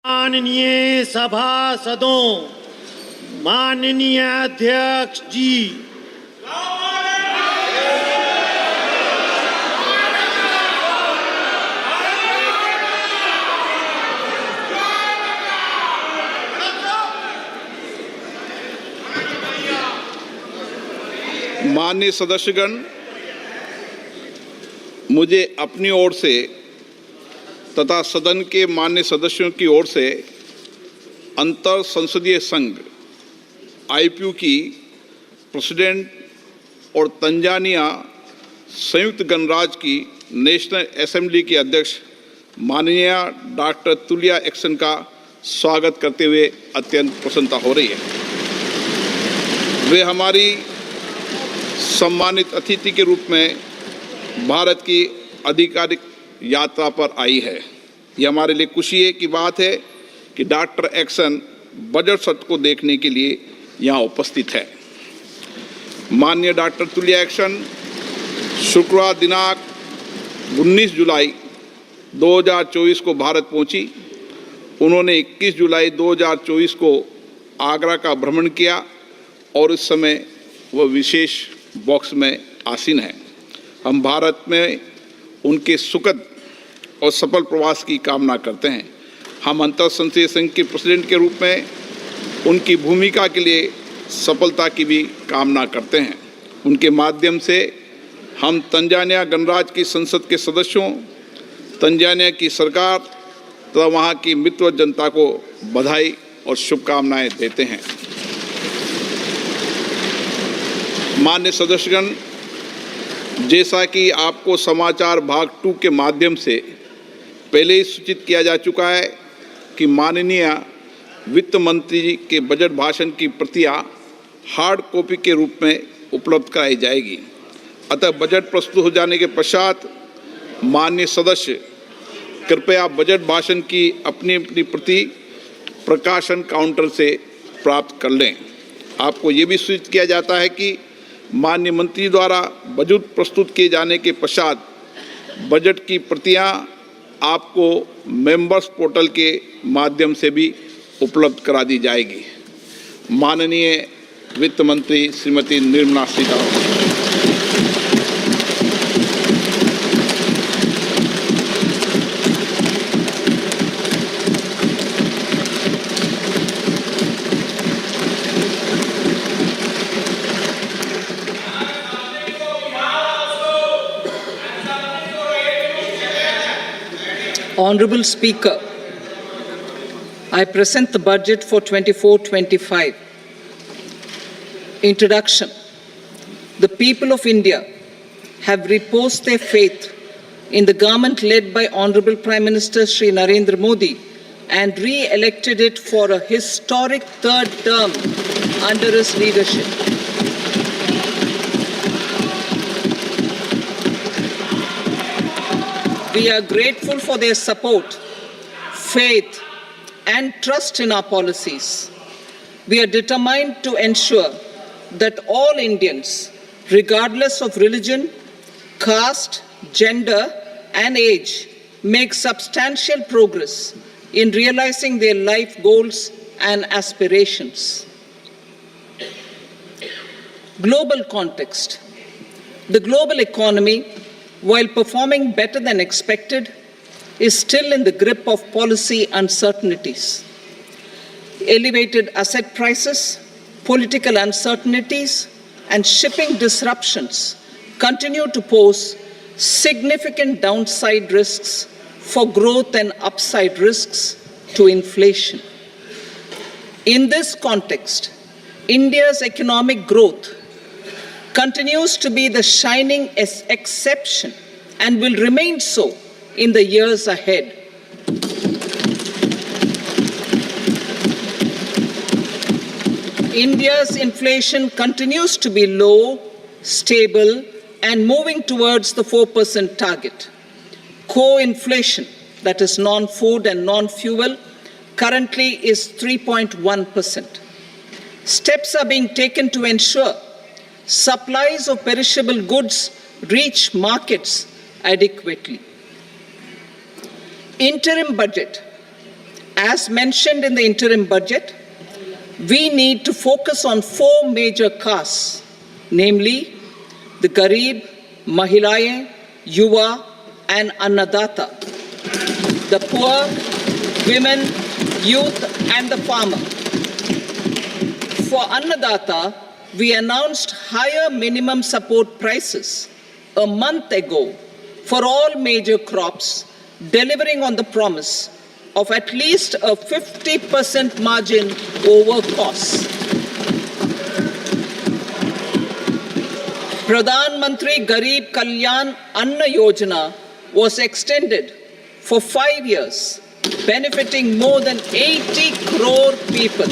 माननीय सभासदों, माननीय अध्यक्ष जी, माननीय सदस्यगण, मुझे अपनी ओर से तथा सदन के माननीय सदस्यों की ओर से अंतर संसदीय संघ आईपीयू की प्रेसिडेंट और तंजानिया संयुक्त गणराज्य की नेशनल असेंबली की अध्यक्ष माननीय डॉक्टर तुलिया एक्सन का स्वागत करते हुए अत्यंत प्रसन्नता हो रही है। वे हमारी सम्मानित अतिथि के रूप में भारत की आधिकारिक यात्रा पर आई है। यह हमारे लिए खुशी की बात है कि डॉक्टर एक्सन बजट सत्र को देखने के लिए यहाँ उपस्थित है। माननीय डॉक्टर तुलिया एक्सन शुक्रवार दिनांक 19 जुलाई 2024 को भारत पहुंची। उन्होंने 21 जुलाई 2024 को आगरा का भ्रमण किया और इस समय वह विशेष बॉक्स में आसीन है। हम भारत में उनके सुखद और सफल प्रवास की कामना करते हैं। हम अंतर संसदीय संघ के प्रेसिडेंट के रूप में उनकी भूमिका के लिए सफलता की भी कामना करते हैं। उनके माध्यम से हम तंजानिया गणराज्य की संसद के सदस्यों, तंजानिया की सरकार तथा वहाँ की मित्र जनता को बधाई और शुभकामनाएं देते हैं। माननीय सदस्यगण, जैसा कि आपको समाचार भाग 2 के माध्यम से पहले ही सूचित किया जा चुका है कि माननीय वित्त मंत्री जी के बजट भाषण की प्रतियां हार्ड कॉपी के रूप में उपलब्ध कराई जाएगी। अतः बजट प्रस्तुत हो जाने के पश्चात माननीय सदस्य कृपया बजट भाषण की अपनी अपनी प्रति प्रकाशन काउंटर से प्राप्त कर लें। आपको ये भी सूचित किया जाता है कि माननीय मंत्री द्वारा बजट प्रस्तुत किए जाने के पश्चात बजट की प्रतियां आपको मेंबर्स पोर्टल के माध्यम से भी उपलब्ध करा दी जाएगी। माननीय वित्त मंत्री Shrimati Nirmala Sitharaman. Honorable Speaker, I present the budget for 24-25. Introduction. The people of India have reposed their faith in the government led by Honorable Prime Minister Shri Narendra Modi and re-elected it for a historic third term under his leadership. We are grateful for their support, faith, and trust in our policies. We are determined to ensure that all Indians, regardless of religion, caste, gender, and age, make substantial progress in realizing their life goals and aspirations. Global context. The global economy, while performing better than expected, is still in the grip of policy uncertainties. Elevated asset prices, political uncertainties, and shipping disruptions continue to pose significant downside risks for growth and upside risks to inflation. In this context, India's economic growth continues to be the shining exception and will remain so in the years ahead. India's inflation continues to be low, stable, and moving towards the 4% target. Core inflation, that is non-food and non-fuel, currently is 3.1%. Steps are being taken to ensure supplies of perishable goods reach markets adequately. Interim budget As mentioned in the interim budget, we need to focus on 4 major castes, namely the Garib, Mahilaye, Yuva, and Annadata, the poor, women, youth, and the farmer. For Annadata, we announced higher minimum support prices a month ago for all major crops, delivering on the promise of at least a 50% margin over costs. Pradhan Mantri Garib Kalyan Anna Yojana was extended for 5 years, benefiting more than 80 crore people.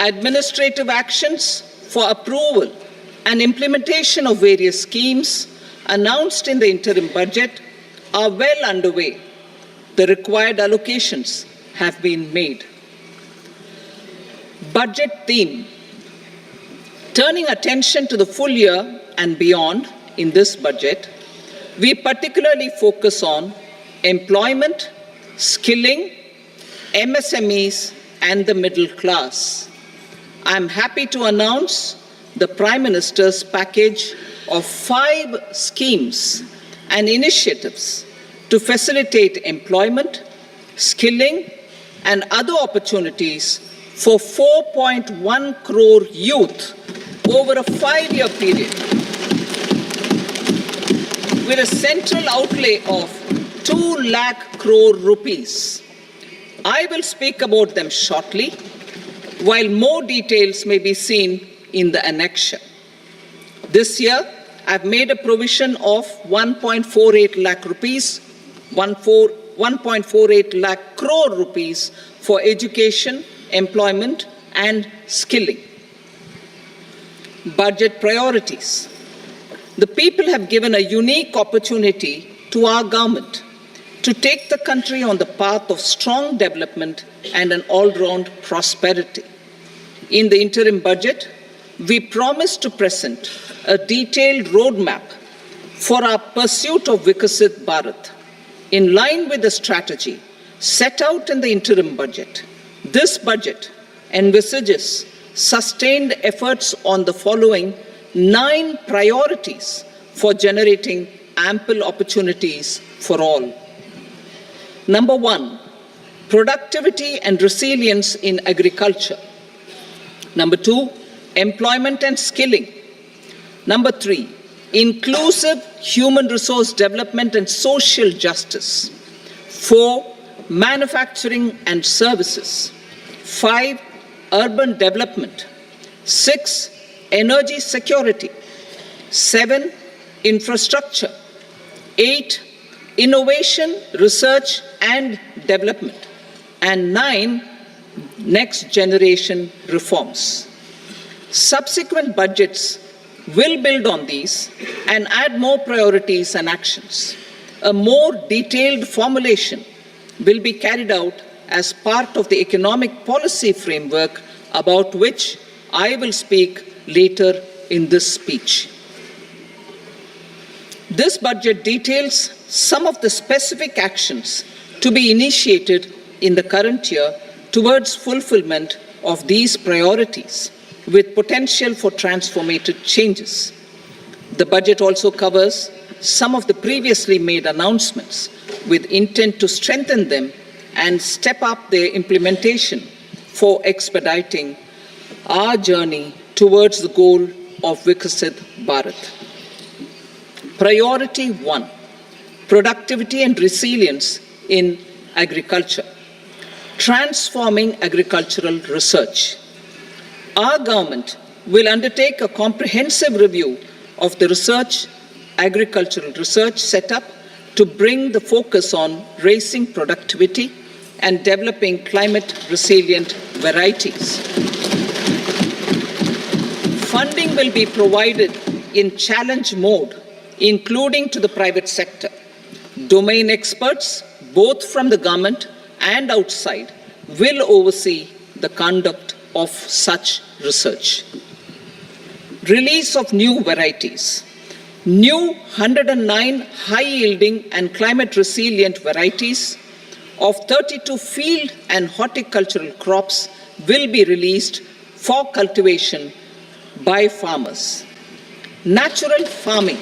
Administrative actions for approval and implementation of various schemes announced in the interim budget are well underway. The required allocations have been made. Budget theme. Turning attention to the full year and beyond in this budget, we particularly focus on employment, skilling, MSMEs, and the middle class. I am happy to announce the Prime Minister's package of 5 schemes and initiatives to facilitate employment, skilling, and other opportunities for 4.1 crore youth over a 5-year period, with a central outlay of 2 lakh crore rupees. I will speak about them shortly, while more details may be seen in the annexure. This year, I've made a provision of 1.48 lakh rupees, 1.48 lakh crore rupees for education, employment, and skilling. Budget priorities. The people have given a unique opportunity to our government to take the country on the path of strong development and an all-round prosperity. In the interim budget, we promise to present a detailed roadmap for our pursuit of Vikasit Bharat. In line with the strategy set out in the interim budget, this budget envisages sustained efforts on the following 9 priorities for generating ample opportunities for all. Number 1, productivity and resilience in agriculture. Number 2, employment and skilling. Number 3, inclusive human resource development and social justice. 4, manufacturing and services. 5, urban development. 6, energy security. 7, infrastructure. 8, innovation, research and development. And 9, next generation reforms. Subsequent budgets will build on these and add more priorities and actions. A more detailed formulation will be carried out as part of the economic policy framework, about which I will speak later in this speech. This budget details some of the specific actions to be initiated in the current year towards fulfillment of these priorities, with potential for transformative changes. The budget also covers some of the previously made announcements with intent to strengthen them and step up their implementation for expediting our journey towards the goal of Vikasit Bharat. Priority 1, productivity and resilience in agriculture. Transforming agricultural research. Our government will undertake a comprehensive review of the agricultural research setup to bring the focus on raising productivity and developing climate-resilient varieties. Funding will be provided in challenge mode, including to the private sector. Domain experts, both from the government and outside, will oversee the conduct of such research. Release of new varieties. New 109 high-yielding and climate-resilient varieties of 32 field and horticultural crops will be released for cultivation by farmers. Natural farming.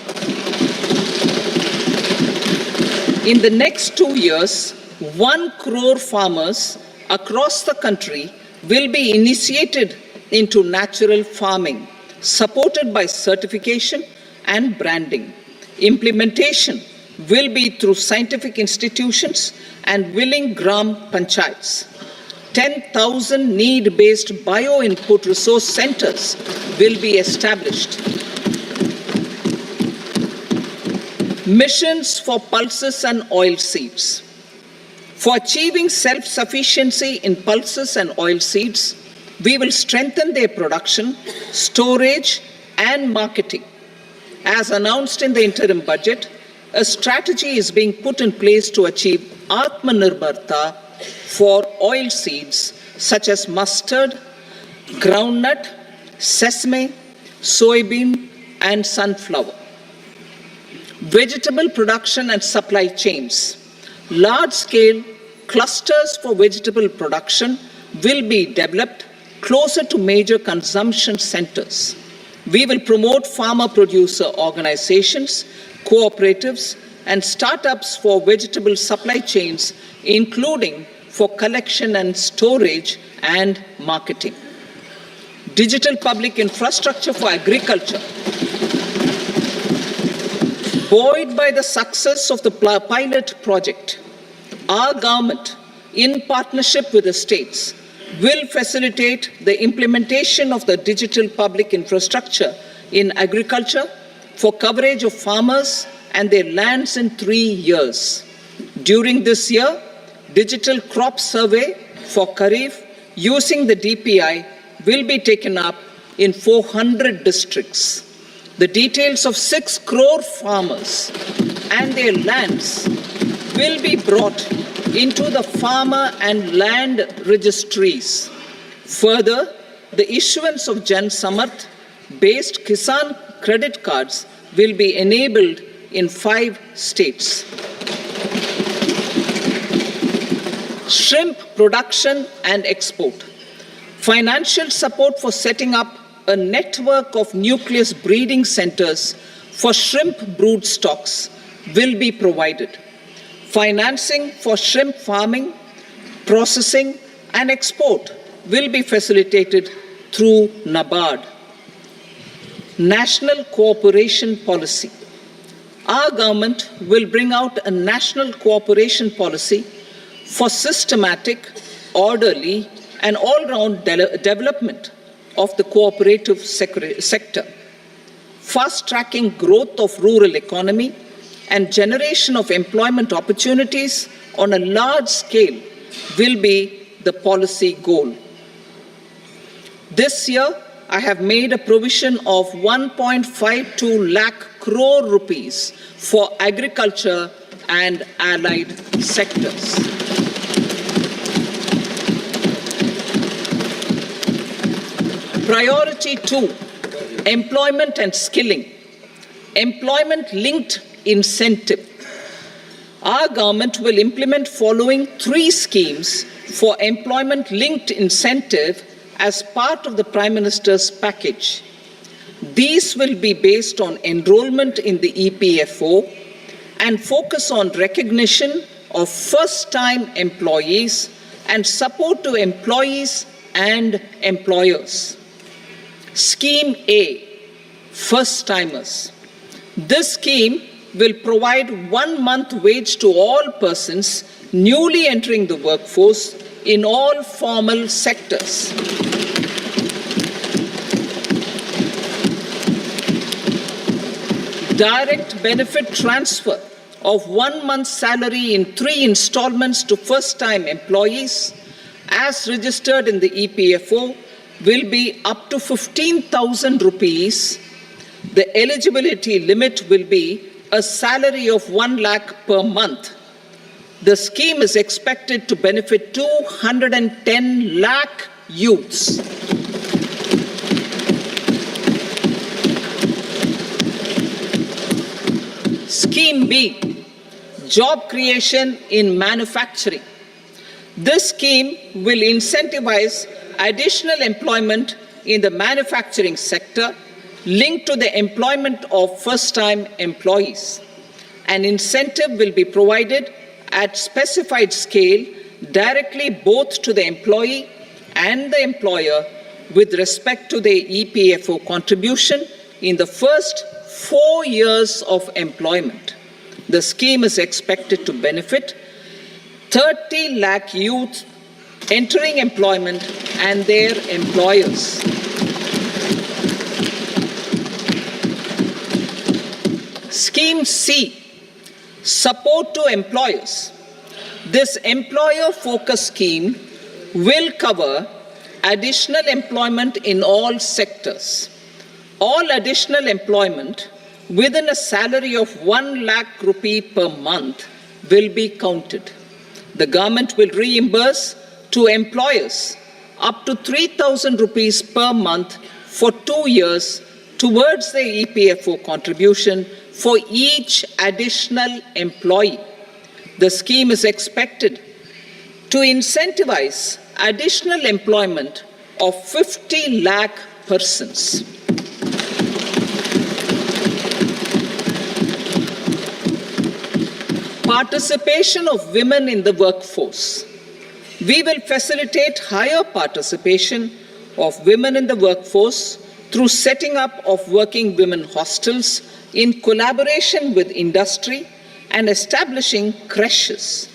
In the next 2 years, 1 crore farmers across the country will be initiated into natural farming, supported by certification and branding. Implementation will be through scientific institutions and willing gram panchayats. 10,000 need-based bio-input resource centers will be established. Missions for pulses and oilseeds. For achieving self-sufficiency in pulses and oilseeds, we will strengthen their production, storage, and marketing. As announced in the interim budget, a strategy is being put in place to achieve Atmanirbharta for oilseeds such as mustard, groundnut, sesame, soybean, and sunflower. Vegetable production and supply chains. Large-scale clusters for vegetable production will be developed closer to major consumption centers. We will promote farmer-producer organizations, cooperatives, and startups for vegetable supply chains, including for collection and storage and marketing. Digital public infrastructure for agriculture. Buoyed by the success of the pilot project, our government, in partnership with the states, will facilitate the implementation of the digital public infrastructure in agriculture for coverage of farmers and their lands in 3 years. During this year, digital crop survey for Kharif using the DPI will be taken up in 400 districts. The details of 6 crore farmers and their lands will be brought into the farmer and land registries. Further, the issuance of Jan Samarth based Kisan credit cards will be enabled in 5 states. Shrimp production and export. Financial support for setting up a network of nucleus breeding centers for shrimp brood stocks will be provided. Financing for shrimp farming, processing, and export will be facilitated through NABARD. National cooperation policy. Our government will bring out a national cooperation policy for systematic, orderly, and all-round development of the cooperative sector, fast-tracking growth of rural economy and generation of employment opportunities on a large scale will be the policy goal. This year, I have made a provision of 1.52 lakh crore rupees for agriculture and allied sectors. Priority 2, employment and skilling. Employment-linked incentive. Our government will implement following 3 schemes for employment-linked incentive as part of the Prime Minister's package. These will be based on enrollment in the EPFO and focus on recognition of first-time employees and support to employees and employers. Scheme A, first-timers. This scheme will provide 1 month wage to all persons newly entering the workforce in all formal sectors. Direct benefit transfer of 1 month's salary in 3 installments to first-time employees as registered in the EPFO will be up to 15,000 rupees. The eligibility limit will be a salary of 1 lakh per month. The scheme is expected to benefit 210 lakh youths. Scheme B, job creation in manufacturing. This scheme will incentivize additional employment in the manufacturing sector linked to the employment of first-time employees. An incentive will be provided at specified scale directly both to the employee and the employer with respect to the EPFO contribution in the first 4 years of employment. The scheme is expected to benefit 30 lakh youth entering employment and their employers. Scheme C, support to employers. This employer-focused scheme will cover additional employment in all sectors. All additional employment within a salary of 1 lakh rupee per month will be counted. The government will reimburse to employers up to 3,000 rupees per month for 2 years towards the EPFO contribution for each additional employee. The scheme is expected to incentivize additional employment of 50 lakh persons. Participation of women in the workforce. We will facilitate higher participation of women in the workforce through setting up of working women hostels in collaboration with industry and establishing creches.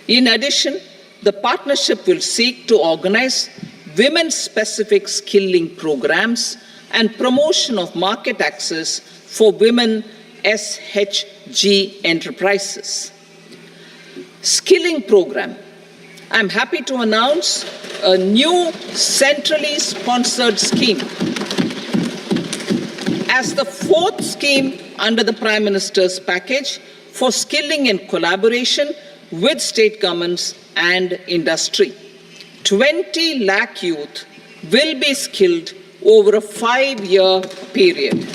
In addition, the partnership will seek to organize women-specific skilling programs and promotion of market access for women SHG enterprises. Skilling program. I'm happy to announce a new centrally sponsored scheme as the fourth scheme under the Prime Minister's package for skilling in collaboration with state governments and industry. 20 lakh youth will be skilled over a 5-year period.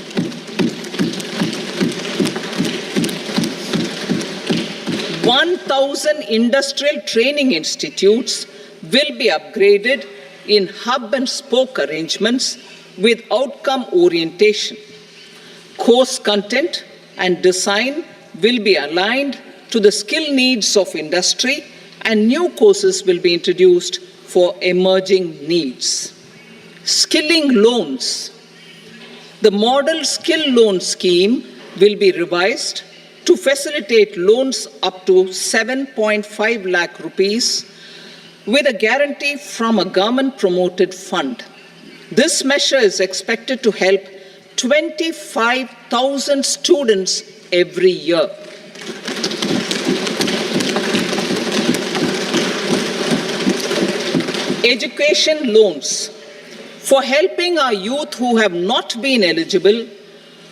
$1,000 industrial training institutes will be upgraded in hub and spoke arrangements with outcome orientation. Course content and design will be aligned to the skill needs of industry, and new courses will be introduced for emerging needs. Skilling loans. The model skill loan scheme will be revised to facilitate loans up to 7.5 lakh rupees with a guarantee from a government-promoted fund. This measure is expected to help 25,000 students every year. Education loans. For helping our youth who have not been eligible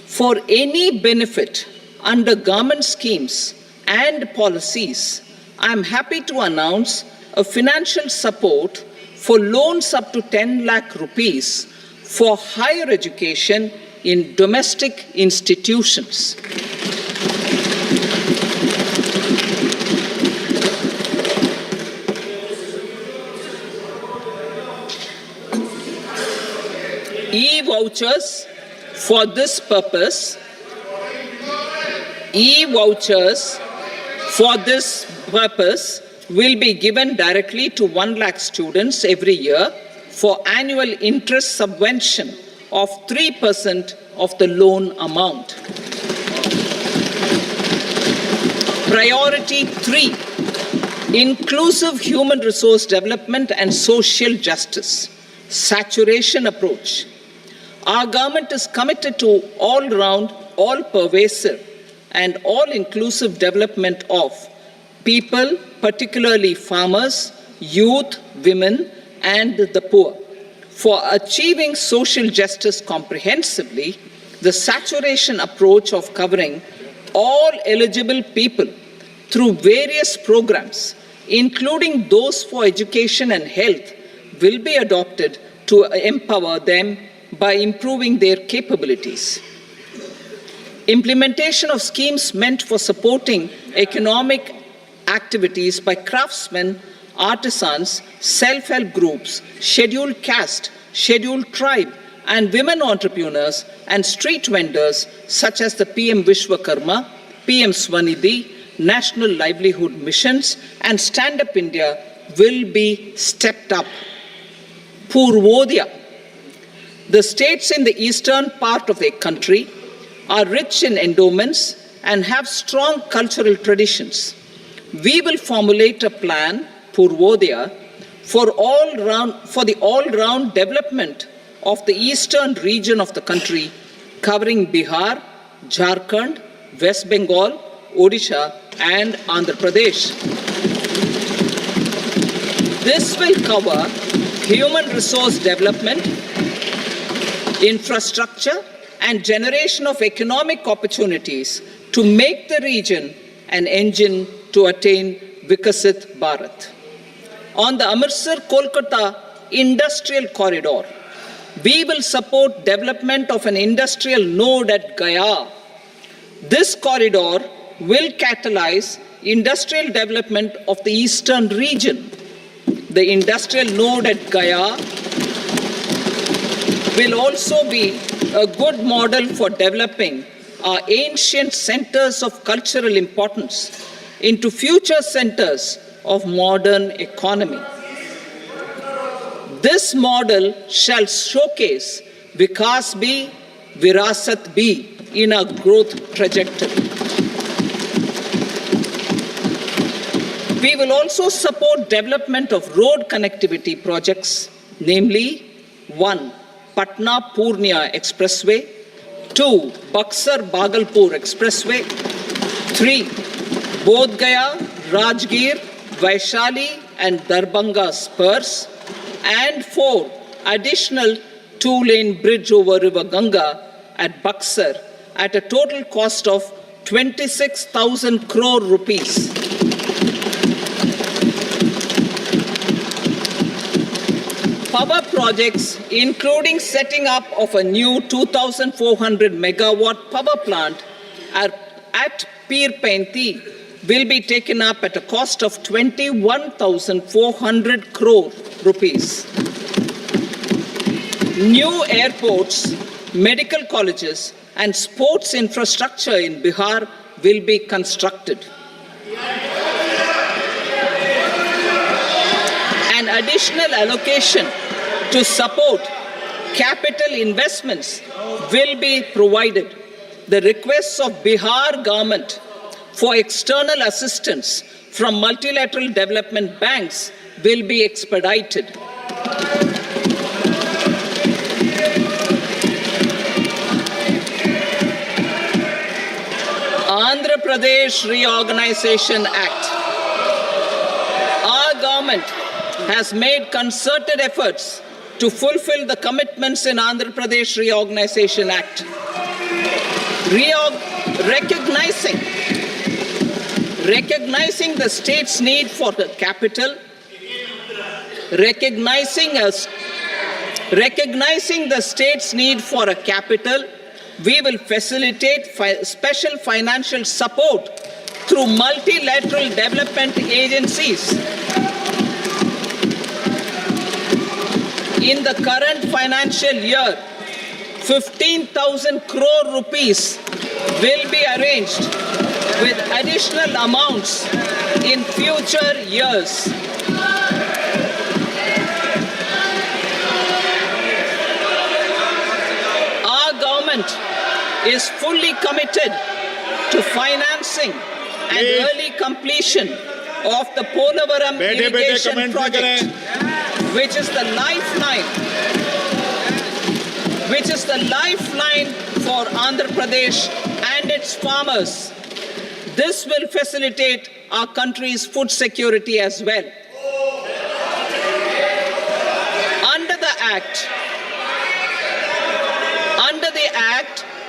for any benefit under government schemes and policies, I am happy to announce a financial support for loans up to 10 lakh rupees for higher education in domestic institutions. E-vouchers for this purpose. E-vouchers for this purpose will be given directly to 1 lakh students every year for annual interest subvention of 3% of the loan amount. Priority 3, inclusive human resource development and social justice, saturation approach. Our government is committed to all-round, all-pervasive and all-inclusive development of people, particularly farmers, youth, women, and the poor. For achieving social justice comprehensively, the saturation approach of covering all eligible people through various programs, including those for education and health, will be adopted to empower them by improving their capabilities. Implementation of schemes meant for supporting economic activities by craftsmen, artisans, self-help groups, scheduled caste, scheduled tribe, and women entrepreneurs and street vendors such as the PM Vishwakarma, PM Swanidhi, National Livelihood Missions, and Stand Up India will be stepped up. Purvodaya. The states in the eastern part of the country are rich in endowments and have strong cultural traditions. We will formulate a plan, Purvodaya, for the all-round development of the eastern region of the country, covering Bihar, Jharkhand, West Bengal, Odisha, and Andhra Pradesh. This will cover human resource development, infrastructure, and generation of economic opportunities to make the region an engine to attain Vikasit Bharat. On the Amritsar-Kolkata Industrial Corridor, we will support development of an industrial node at Gaya. This corridor will catalyze industrial development of the eastern region. The industrial node at Gaya will also be a good model for developing our ancient centers of cultural importance into future centers of modern economy. This model shall showcase Vikas B, Virasat B in a growth trajectory. We will also support development of road connectivity projects, namely 1. Patna-Purnia Expressway, 2. Buxar-Bhagalpur Expressway, 3. Bodh Gaya, Rajgir, Vaishali and Darbhanga spurs, and 4. Additional 2-lane bridge over River Ganga at Buxar at a total cost of 26,000 crore rupees. Power projects, including setting up of a new 2,400 megawatt power plant at Pir Painti, will be taken up at a cost of 21,400 crore rupees. New airports, medical colleges, and sports infrastructure in Bihar will be constructed. An additional allocation to support capital investments will be provided. The requests of Bihar government for external assistance from multilateral development banks will be expedited. Andhra Pradesh Reorganization Act. Our government has made concerted efforts to fulfill the commitments in Andhra Pradesh Reorganization Act. Recognizing the state's need for the capital, recognizing the state's need for a capital, we will facilitate special financial support through multilateral development agencies. In the current financial year, 15,000 crore rupees will be arranged with additional amounts in future years. Our government is fully committed to financing and early completion of the Polavaram irrigation project, which is the lifeline for Andhra Pradesh and its farmers. This will facilitate our country's food security as well. Under the Act,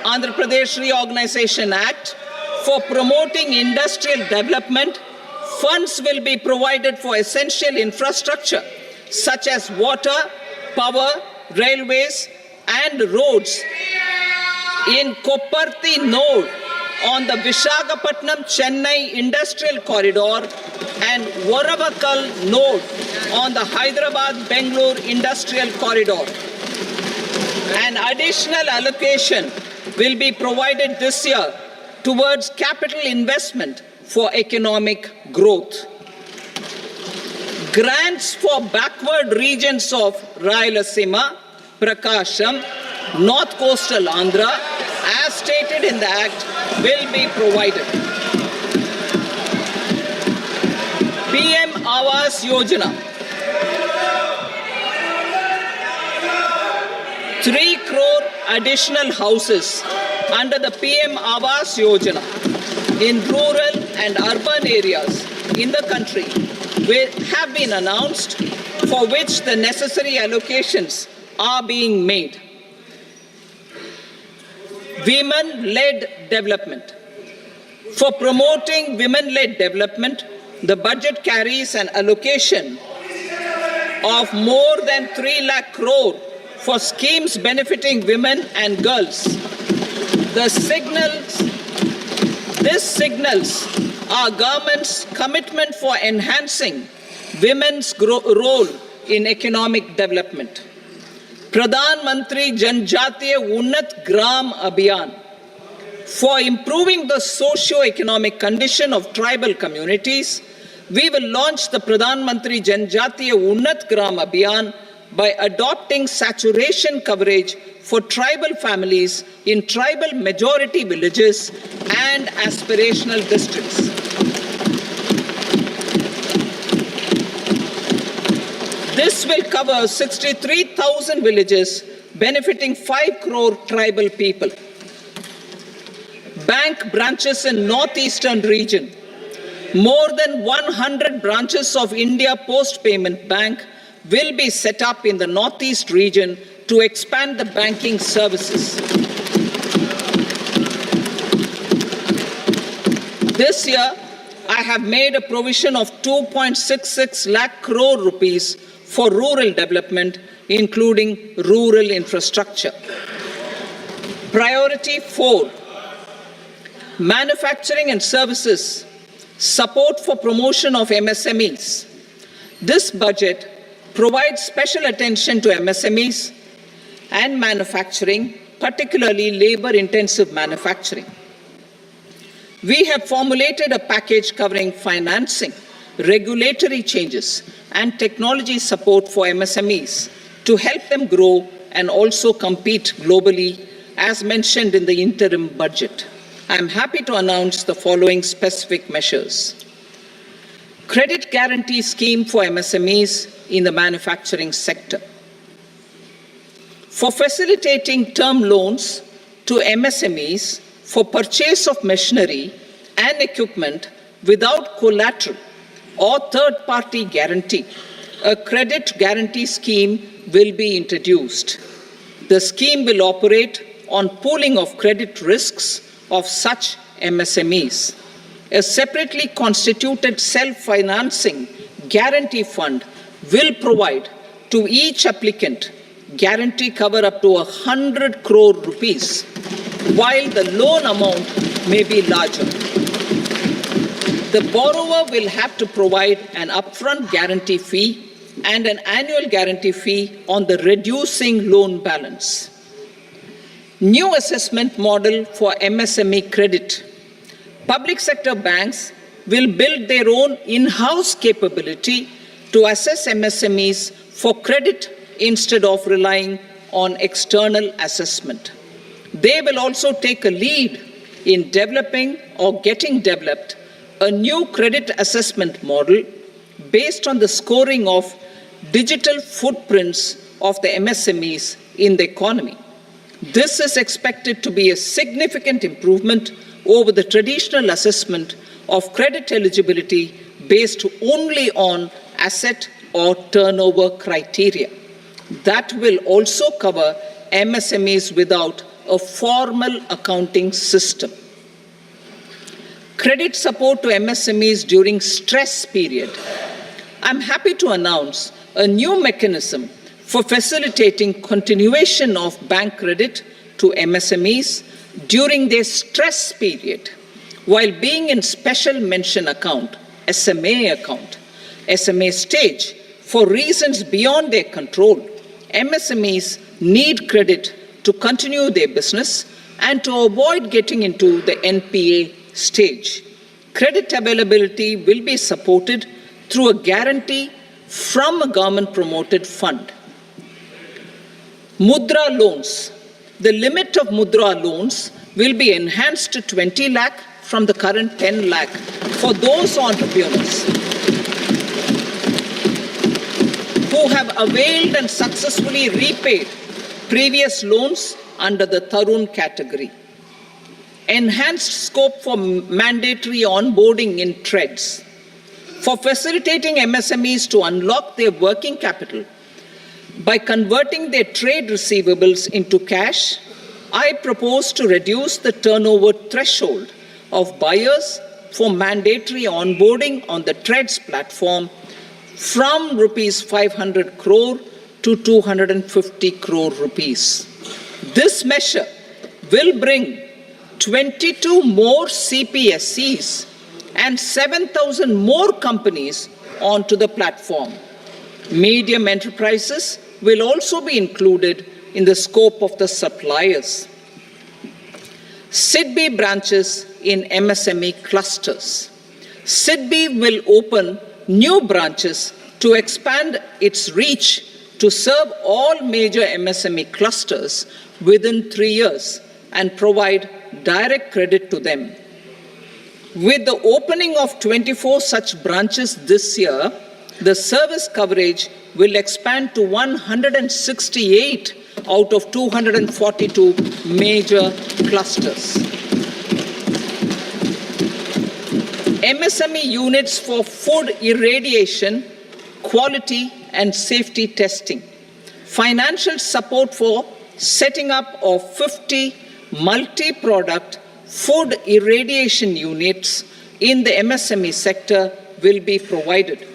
Andhra Pradesh Reorganization Act, for promoting industrial development, funds will be provided for essential infrastructure such as water, power, railways, and roads. in Kopparthi node on the Visakhapatnam-Chennai Industrial Corridor and Varavakal node on the Hyderabad-Bangalore Industrial Corridor. An additional allocation will be provided this year towards capital investment for economic growth. Grants for backward regions of Rayalaseema, Prakasham, North Coastal Andhra, as stated in the Act, will be provided. PM Awas Yojana. 3 crore additional houses under the PM Awas Yojana in rural and urban areas in the country have been announced, for which the necessary allocations are being made. Women-led development. For promoting women-led development, the budget carries an allocation of more than 3 lakh crore for schemes benefiting women and girls. This signals our government's commitment for enhancing women's role in economic development. Pradhan Mantri Janjatiya Unnat Gram Abhiyan. For improving the socio-economic condition of tribal communities, we will launch the Pradhan Mantri Janjatiya Unnat Gram Abhiyan by adopting saturation coverage for tribal families in tribal majority villages and aspirational districts. This will cover 63,000 villages, benefiting 5 crore tribal people. Bank branches in northeastern region. More than 100 branches of India Post Payment Bank will be set up in the northeast region to expand the banking services. This year, I have made a provision of 2.66 lakh crore rupees for rural development, including rural infrastructure. Priority 4, manufacturing and services, support for promotion of MSMEs. This budget provides special attention to MSMEs and manufacturing, particularly labor-intensive manufacturing. We have formulated a package covering financing, regulatory changes, and technology support for MSMEs to help them grow and also compete globally, as mentioned in the interim budget. I am happy to announce the following specific measures. Credit guarantee scheme for MSMEs in the manufacturing sector. For facilitating term loans to MSMEs for purchase of machinery and equipment without collateral or third-party guarantee, a credit guarantee scheme will be introduced. The scheme will operate on pooling of credit risks of such MSMEs. A separately constituted self-financing guarantee fund will provide to each applicant guarantee cover up to 100 crore rupees, while the loan amount may be larger. The borrower will have to provide an upfront guarantee fee and an annual guarantee fee on the reducing loan balance. New assessment model for MSME credit. Public sector banks will build their own in-house capability to assess MSMEs for credit instead of relying on external assessment. They will also take a lead in developing or getting developed a new credit assessment model based on the scoring of digital footprints of the MSMEs in the economy. This is expected to be a significant improvement over the traditional assessment of credit eligibility based only on asset or turnover criteria. That will also cover MSMEs without a formal accounting system. Credit support to MSMEs during stress period. I'm happy to announce a new mechanism for facilitating continuation of bank credit to MSMEs during their stress period while being in special mention account, SMA stage, for reasons beyond their control. MSMEs need credit to continue their business and to avoid getting into the NPA stage. Credit availability will be supported through a guarantee from a government-promoted fund. Mudra loans. The limit of Mudra loans will be enhanced to 20 lakh from the current 10 lakh for those entrepreneurs who have availed and successfully repaid previous loans under the Tarun category. Enhanced scope for mandatory onboarding in TREDS. For facilitating MSMEs to unlock their working capital by converting their trade receivables into cash, I propose to reduce the turnover threshold of buyers for mandatory onboarding on the TREDS platform from rupees 500 crore to 250 crore rupees. This measure will bring 22 more CPSCs and 7,000 more companies onto the platform. Medium enterprises will also be included in the scope of the suppliers. SIDBI branches in MSME clusters. SIDBI will open new branches to expand its reach to serve all major MSME clusters within 3 years and provide direct credit to them. With the opening of 24 such branches this year, the service coverage will expand to 168 out of 242 major clusters. MSME units for food irradiation, quality and safety testing. Financial support for setting up of 50 multi-product food irradiation units in the MSME sector will be provided.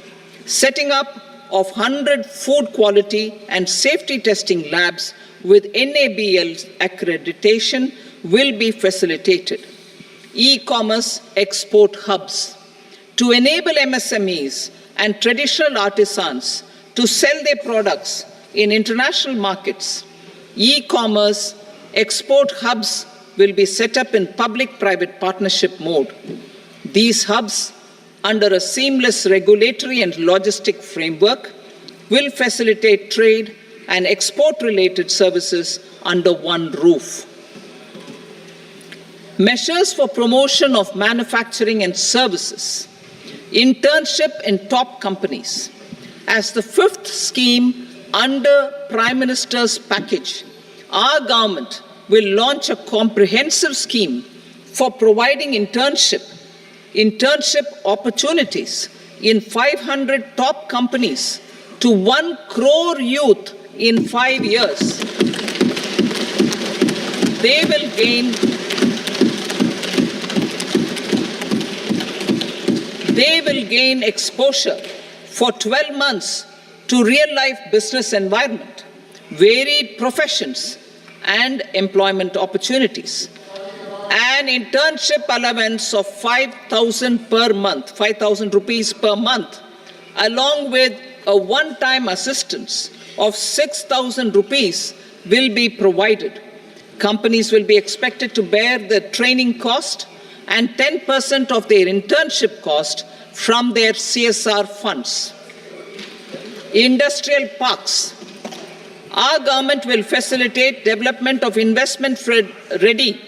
Setting up of 100 food quality and safety testing labs with NABL accreditation will be facilitated. E-commerce export hubs. To enable MSMEs and traditional artisans to sell their products in international markets, e-commerce export hubs will be set up in public-private partnership mode. These hubs, under a seamless regulatory and logistic framework, will facilitate trade and export-related services under one roof. Measures for promotion of manufacturing and services. Internship in top companies. As the fifth scheme under Prime Minister's package, our government will launch a comprehensive scheme for providing internship opportunities in 500 top companies to 1 crore youth in 5 years. They will gain exposure for 12 months to real-life business environment, varied professions, and employment opportunities. An internship allowance of 5,000 per month, 5,000 rupees per month, along with a one-time assistance of 6,000 rupees will be provided. Companies will be expected to bear the training cost and 10% of their internship cost from their CSR funds. Industrial parks. Our government will facilitate development of investment-ready,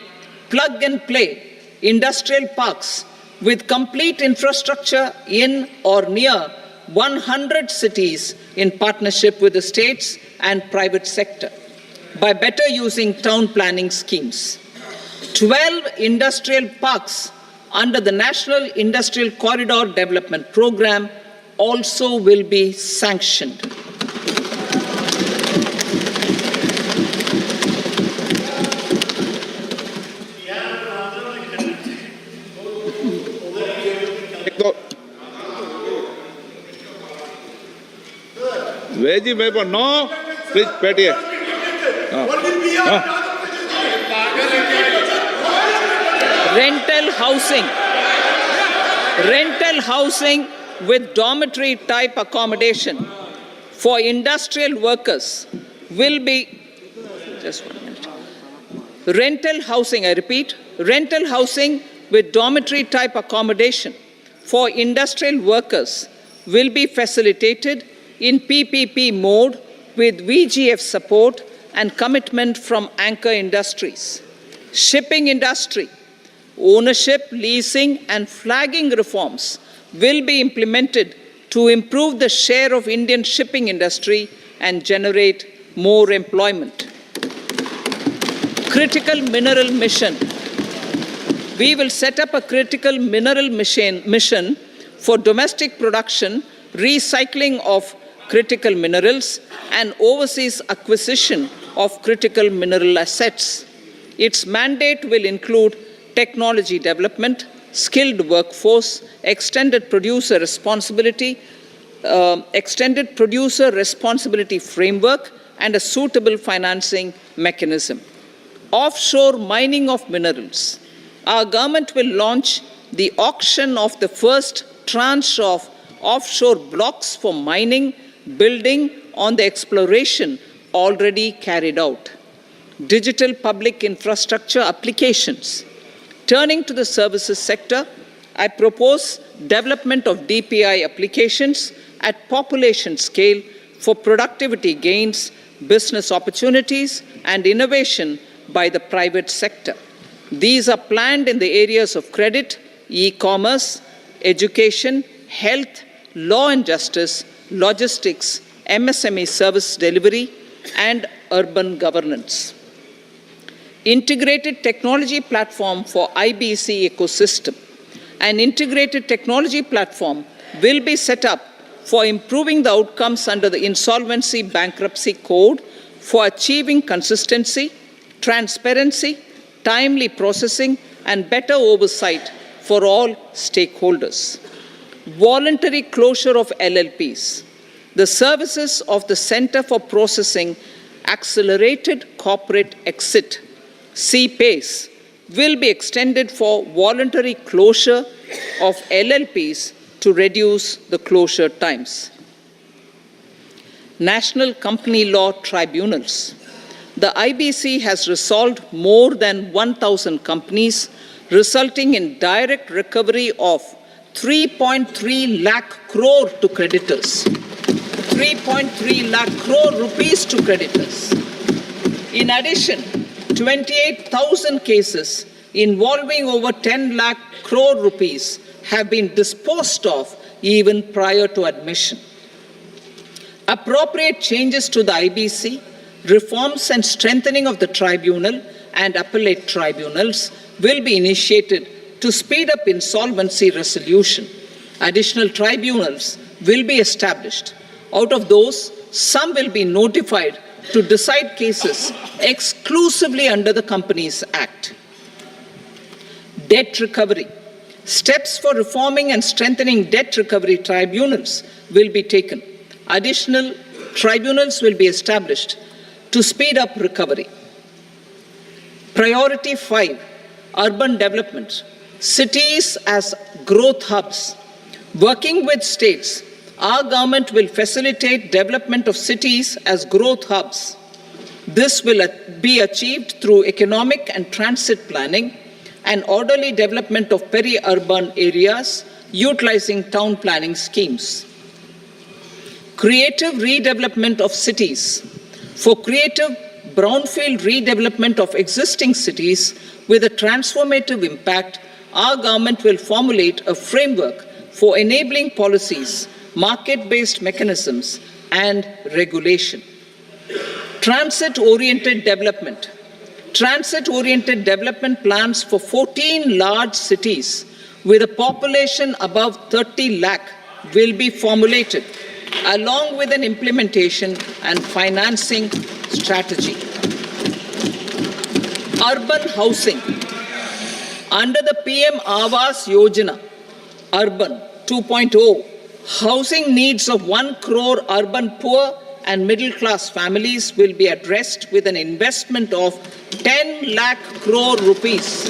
plug-and-play industrial parks with complete infrastructure in or near 100 cities in partnership with the states and private sector by better using town planning schemes. 12 industrial parks under the National Industrial Corridor Development Program also will be sanctioned. Veji member, no, please, Petty. rental housing with dormitory type accommodation for industrial workers will be, just 1 minute. Rental housing, I repeat, rental housing with dormitory type accommodation for industrial workers will be facilitated in PPP mode with VGF support and commitment from anchor industries. Shipping industry, ownership, leasing, and flagging reforms will be implemented to improve the share of Indian shipping industry and generate more employment. Critical mineral mission. We will set up a critical mineral mission for domestic production, recycling of critical minerals, and overseas acquisition of critical mineral assets. Its mandate will include technology development, skilled workforce, extended producer responsibility framework, and a suitable financing mechanism. Offshore mining of minerals. Our government will launch the auction of the first tranche of offshore blocks for mining, building on the exploration already carried out. Digital public infrastructure applications. Turning to the services sector, I propose development of DPI applications at population scale for productivity gains, business opportunities, and innovation by the private sector. These are planned in the areas of credit, e-commerce, education, health, law and justice, logistics, MSME service delivery, and urban governance. Integrated technology platform for IBC ecosystem. An integrated technology platform will be set up for improving the outcomes under the Insolvency Bankruptcy Code for achieving consistency, transparency, timely processing, and better oversight for all stakeholders. Voluntary closure of LLPs. The services of the Center for Processing Accelerated Corporate Exit, CPACE, will be extended for voluntary closure of LLPs to reduce the closure times. National Company Law Tribunals. The IBC has resolved more than 1,000 companies, resulting in direct recovery of 3.3 lakh crore to creditors. 3.3 lakh crore rupees to creditors. In addition, 28,000 cases involving over 10 lakh crore rupees have been disposed of even prior to admission. Appropriate changes to the IBC, reforms and strengthening of the tribunal and appellate tribunals will be initiated to speed up insolvency resolution. Additional tribunals will be established. Out of those, some will be notified to decide cases exclusively under the Companies Act. Debt recovery. Steps for reforming and strengthening debt recovery tribunals will be taken. Additional tribunals will be established to speed up recovery. Priority 5, urban development. Cities as growth hubs. Working with states, our government will facilitate development of cities as growth hubs. This will be achieved through economic and transit planning and orderly development of peri-urban areas utilizing town planning schemes. Creative redevelopment of cities. For creative brownfield redevelopment of existing cities with a transformative impact, our government will formulate a framework for enabling policies, market-based mechanisms, and regulation. Transit-oriented development. Transit-oriented development plans for 14 large cities with a population above 30 lakh will be formulated, along with an implementation and financing strategy. Urban housing. Under the PM Awas Yojana, Urban 2.0, housing needs of 1 crore urban poor and middle-class families will be addressed with an investment of 10 lakh crore rupees.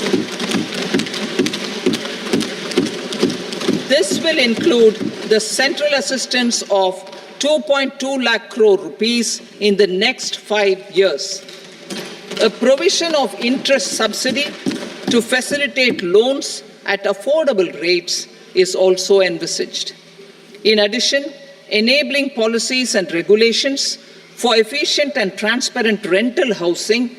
This will include the central assistance of 2.2 lakh crore rupees in the next 5 years. A provision of interest subsidy to facilitate loans at affordable rates is also envisaged. In addition, enabling policies and regulations for efficient and transparent rental housing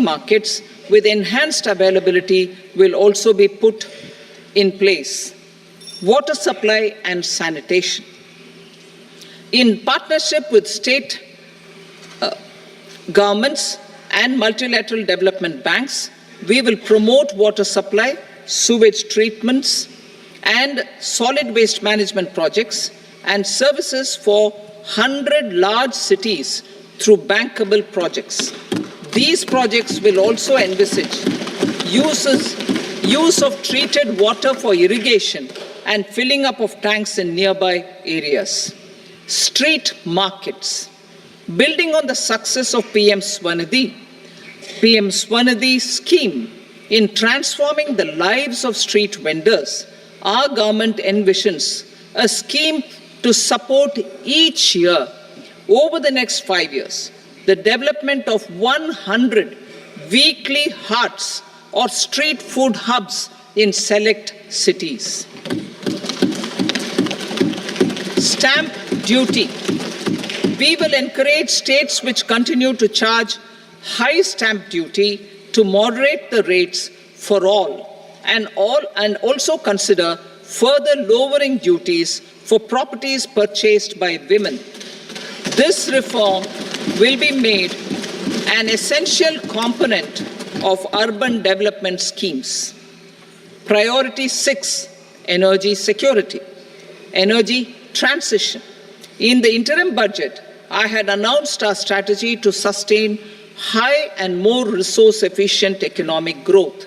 markets with enhanced availability will also be put in place. Water supply and sanitation. In partnership with state governments and multilateral development banks, we will promote water supply, sewage treatments, and solid waste management projects and services for 100 large cities through bankable projects. These projects will also envisage use of treated water for irrigation and filling up of tanks in nearby areas. Street markets. Building on the success of PM Swanidhi scheme in transforming the lives of street vendors, our government envisions a scheme to support each year over the next 5 years the development of 100 weekly hearts or street food hubs in select cities. Stamp duty. We will encourage states which continue to charge high stamp duty to moderate the rates for all and also consider further lowering duties for properties purchased by women. This reform will be made an essential component of urban development schemes. Priority 6, energy security, energy transition. In the interim budget, I had announced our strategy to sustain high and more resource-efficient economic growth,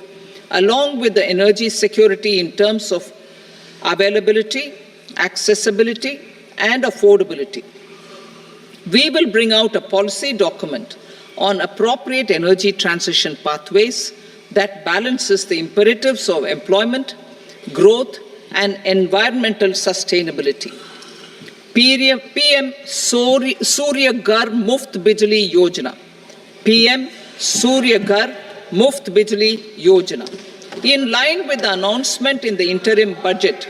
along with the energy security in terms of availability, accessibility, and affordability. We will bring out a policy document on appropriate energy transition pathways that balances the imperatives of employment, growth, and environmental sustainability. PM Surya Ghar Muft Bijli Yojana. PM Surya Ghar Muft Bijli Yojana. In line with the announcement in the interim budget,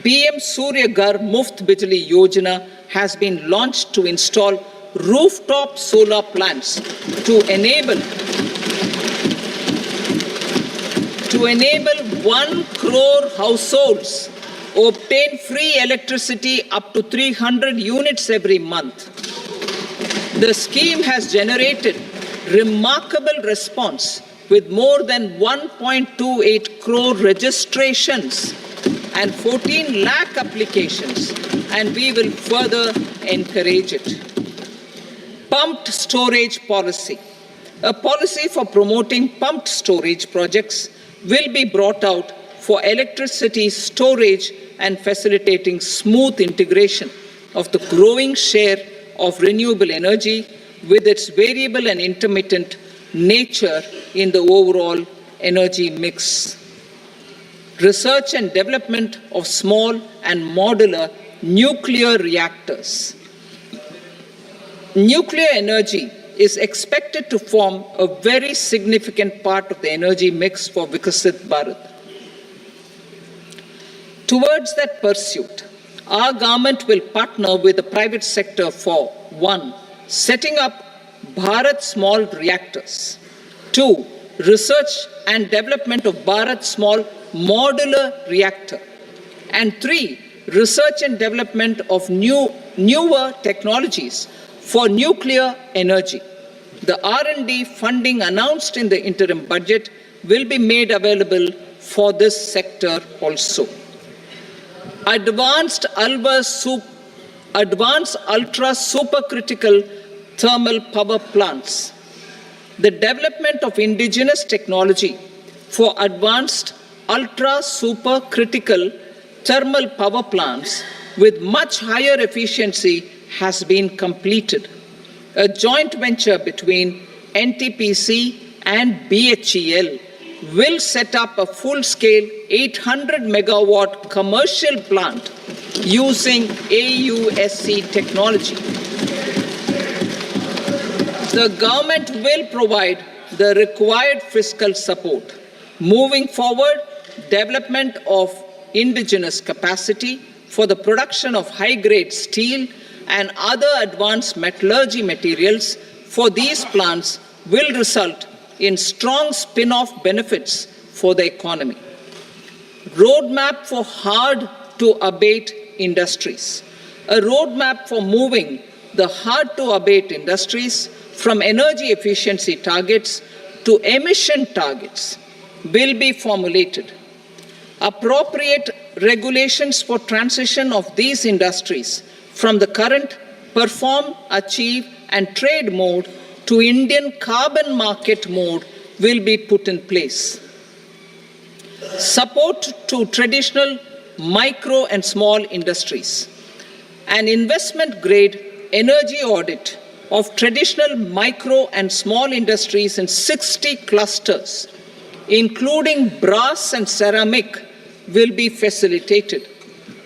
PM Surya Ghar Muft Bijli Yojana has been launched to install rooftop solar plants to enable 1 crore households obtain free electricity up to 300 units every month. The scheme has generated remarkable response with more than 1.28 crore registrations and 14 lakh applications, and we will further encourage it. Pumped storage policy. A policy for promoting pumped storage projects will be brought out for electricity storage and facilitating smooth integration of the growing share of renewable energy with its variable and intermittent nature in the overall energy mix. Research and development of small and modular nuclear reactors. Nuclear energy is expected to form a very significant part of the energy mix for Vikasit Bharat. Towards that pursuit, our government will partner with the private sector for 1. Setting up Bharat Small Reactors. 2. Research and development of Bharat Small Modular Reactor. And 3. Research and development of newer technologies for nuclear energy. The R&D funding announced in the interim budget will be made available for this sector also. Advanced ultra supercritical thermal power plants. The development of indigenous technology for advanced ultra supercritical thermal power plants with much higher efficiency has been completed. A joint venture between NTPC and BHEL will set up a full-scale 800 megawatt commercial plant using AUSC technology. The government will provide the required fiscal support. Moving forward, development of indigenous capacity for the production of high-grade steel and other advanced metallurgy materials for these plants will result in strong spin-off benefits for the economy. Roadmap for hard-to-abate industries. A roadmap for moving the hard-to-abate industries from energy efficiency targets to emission targets will be formulated. Appropriate regulations for transition of these industries from the current perform, achieve, and trade mode to Indian carbon market mode will be put in place. Support to traditional micro and small industries. An investment-grade energy audit of traditional micro and small industries in 60 clusters, including brass and ceramic, will be facilitated.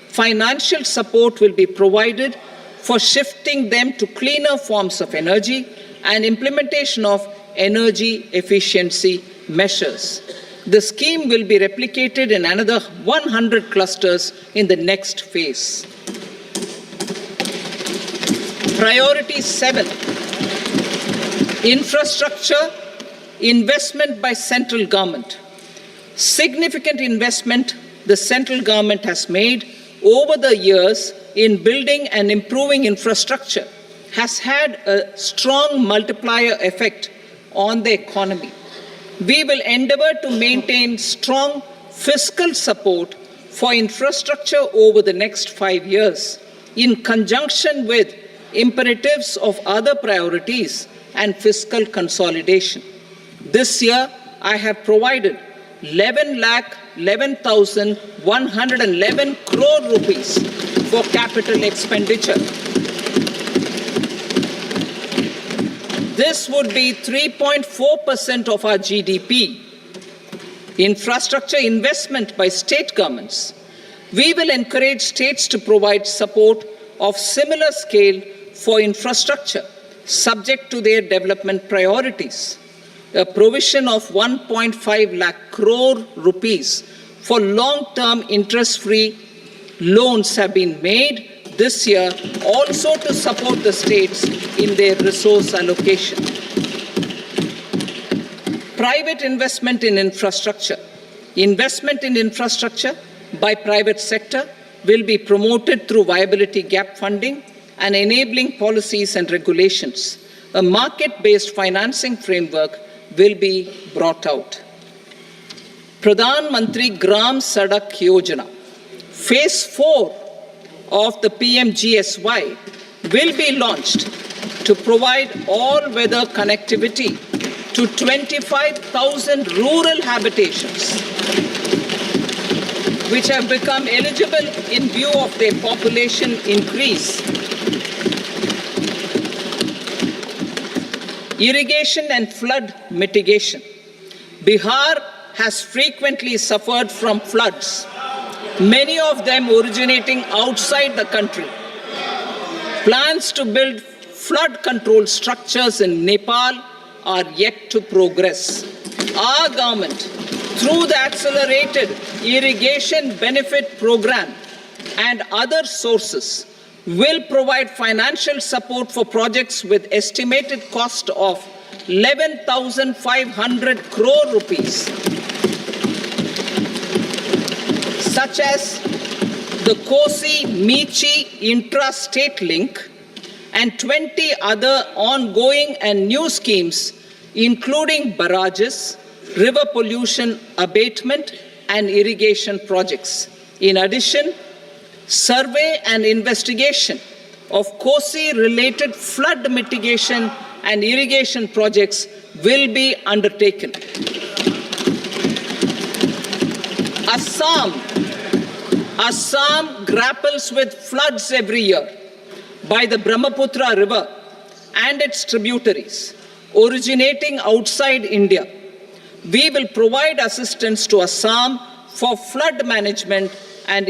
Financial support will be provided for shifting them to cleaner forms of energy and implementation of energy efficiency measures. The scheme will be replicated in another 100 clusters in the next phase. Priority 7, infrastructure investment by central government. Significant investment the central government has made over the years in building and improving infrastructure has had a strong multiplier effect on the economy. We will endeavor to maintain strong fiscal support for infrastructure over the next 5 years in conjunction with imperatives of other priorities and fiscal consolidation. This year, I have provided 11,11,111 crore rupees for capital expenditure. This would be 3.4% of our GDP. Infrastructure investment by state governments. We will encourage states to provide support of similar scale for infrastructure, subject to their development priorities. A provision of 1.5 lakh crore rupees for long-term interest-free loans have been made this year also to support the states in their resource allocation. Private investment in infrastructure. Investment in infrastructure by private sector will be promoted through viability gap funding and enabling policies and regulations. A market-based financing framework will be brought out. Pradhan Mantri Gram Sadak Yojana. Phase 4 of the PMGSY will be launched to provide all-weather connectivity to 25,000 rural habitations, which have become eligible in view of their population increase. Irrigation and flood mitigation. Bihar has frequently suffered from floods, many of them originating outside the country. Plans to build flood control structures in Nepal are yet to progress. Our government, through the Accelerated Irrigation Benefit Program and other sources, will provide financial support for projects with estimated cost of 11,500 crore rupees, such as the Kosi-Michi intra-state link and 20 other ongoing and new schemes, including barrages, river pollution abatement, and irrigation projects. In addition, survey and investigation of Kosi-related flood mitigation and irrigation projects will be undertaken. Assam grapples with floods every year by the Brahmaputra River and its tributaries. originating outside India. We will provide assistance to Assam for flood management and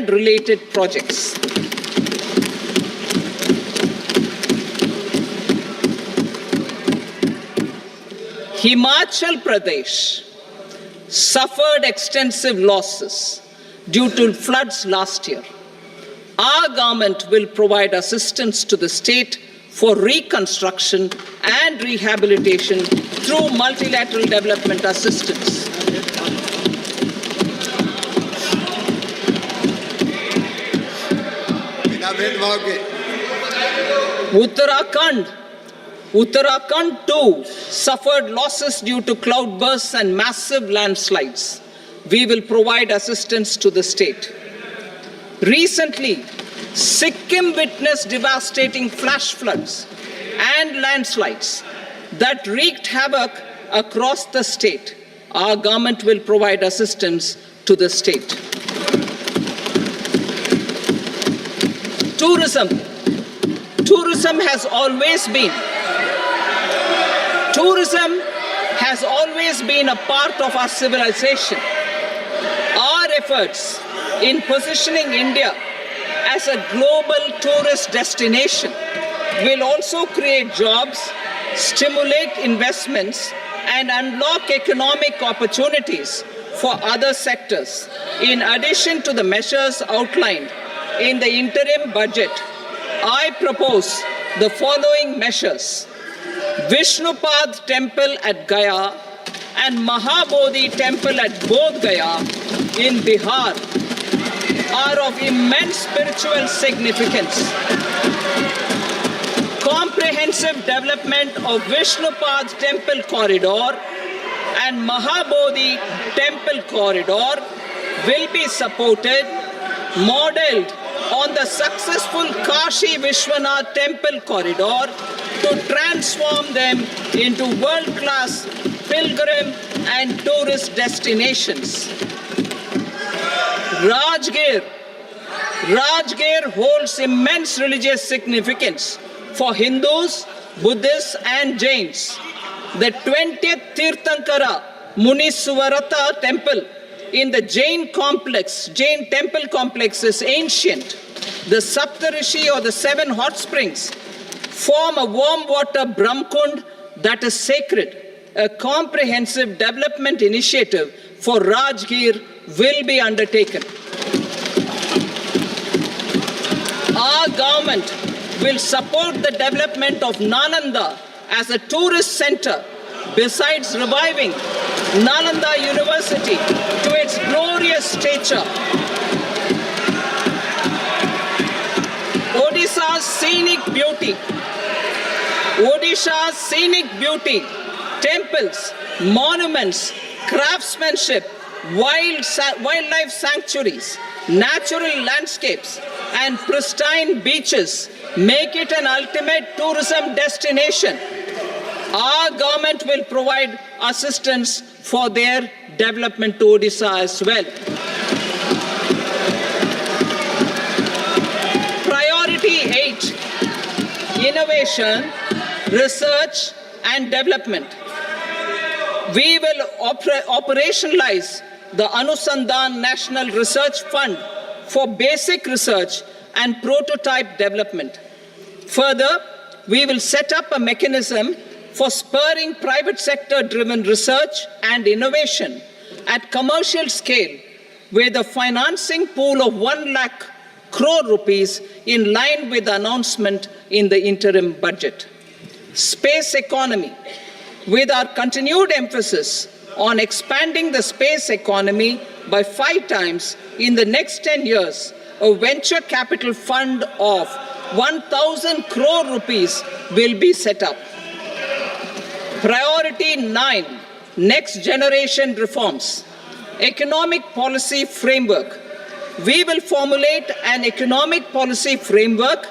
related projects. Himachal Pradesh suffered extensive losses due to floods last year. Our government will provide assistance to the state for reconstruction and rehabilitation through multilateral development assistance. Uttarakhand too suffered losses due to cloudbursts and massive landslides. We will provide assistance to the state. Recently, Sikkim witnessed devastating flash floods and landslides that wreaked havoc across the state. Our government will provide assistance to the state. Tourism. Tourism has always been a part of our civilization. Our efforts in positioning India as a global tourist destination will also create jobs, stimulate investments, and unlock economic opportunities for other sectors. In addition to the measures outlined in the interim budget, I propose the following measures. Vishnupad Temple at Gaya and Mahabodhi Temple at Bodh Gaya in Bihar are of immense spiritual significance. Comprehensive development of Vishnupad Temple Corridor and Mahabodhi Temple Corridor will be supported, modeled on the successful Kashi Vishwanath Temple Corridor to transform them into world-class pilgrim and tourist destinations. Rajgir holds immense religious significance for Hindus, Buddhists and Jains. The 20th Tirthankara Muniswarata temple in the Jain temple complex is ancient. The Saptarishi or the 7 hot springs form a warm water Brahmkund that is sacred. A comprehensive development initiative for Rajgir will be undertaken. Our government will support the development of Nalanda as a tourist center, besides reviving Nalanda University to its glorious stature. Odisha's scenic beauty, temples, monuments, craftsmanship, wildlife sanctuaries, natural landscapes, and pristine beaches make it an ultimate tourism destination. Our government will provide assistance for their development to Odisha as well. Priority 8, innovation, research and development. We will operationalize the Anusandhan National Research Fund for basic research and prototype development. Further, we will set up a mechanism for spurring private sector-driven research and innovation at commercial scale with a financing pool of 1 lakh crore rupees in line with the announcement in the interim budget. Space economy. With our continued emphasis on expanding the space economy by 5 times in the next 10 years, a venture capital fund of 1,000 crore rupees will be set up. Priority 9, next generation reforms. Economic policy framework. We will formulate an economic policy framework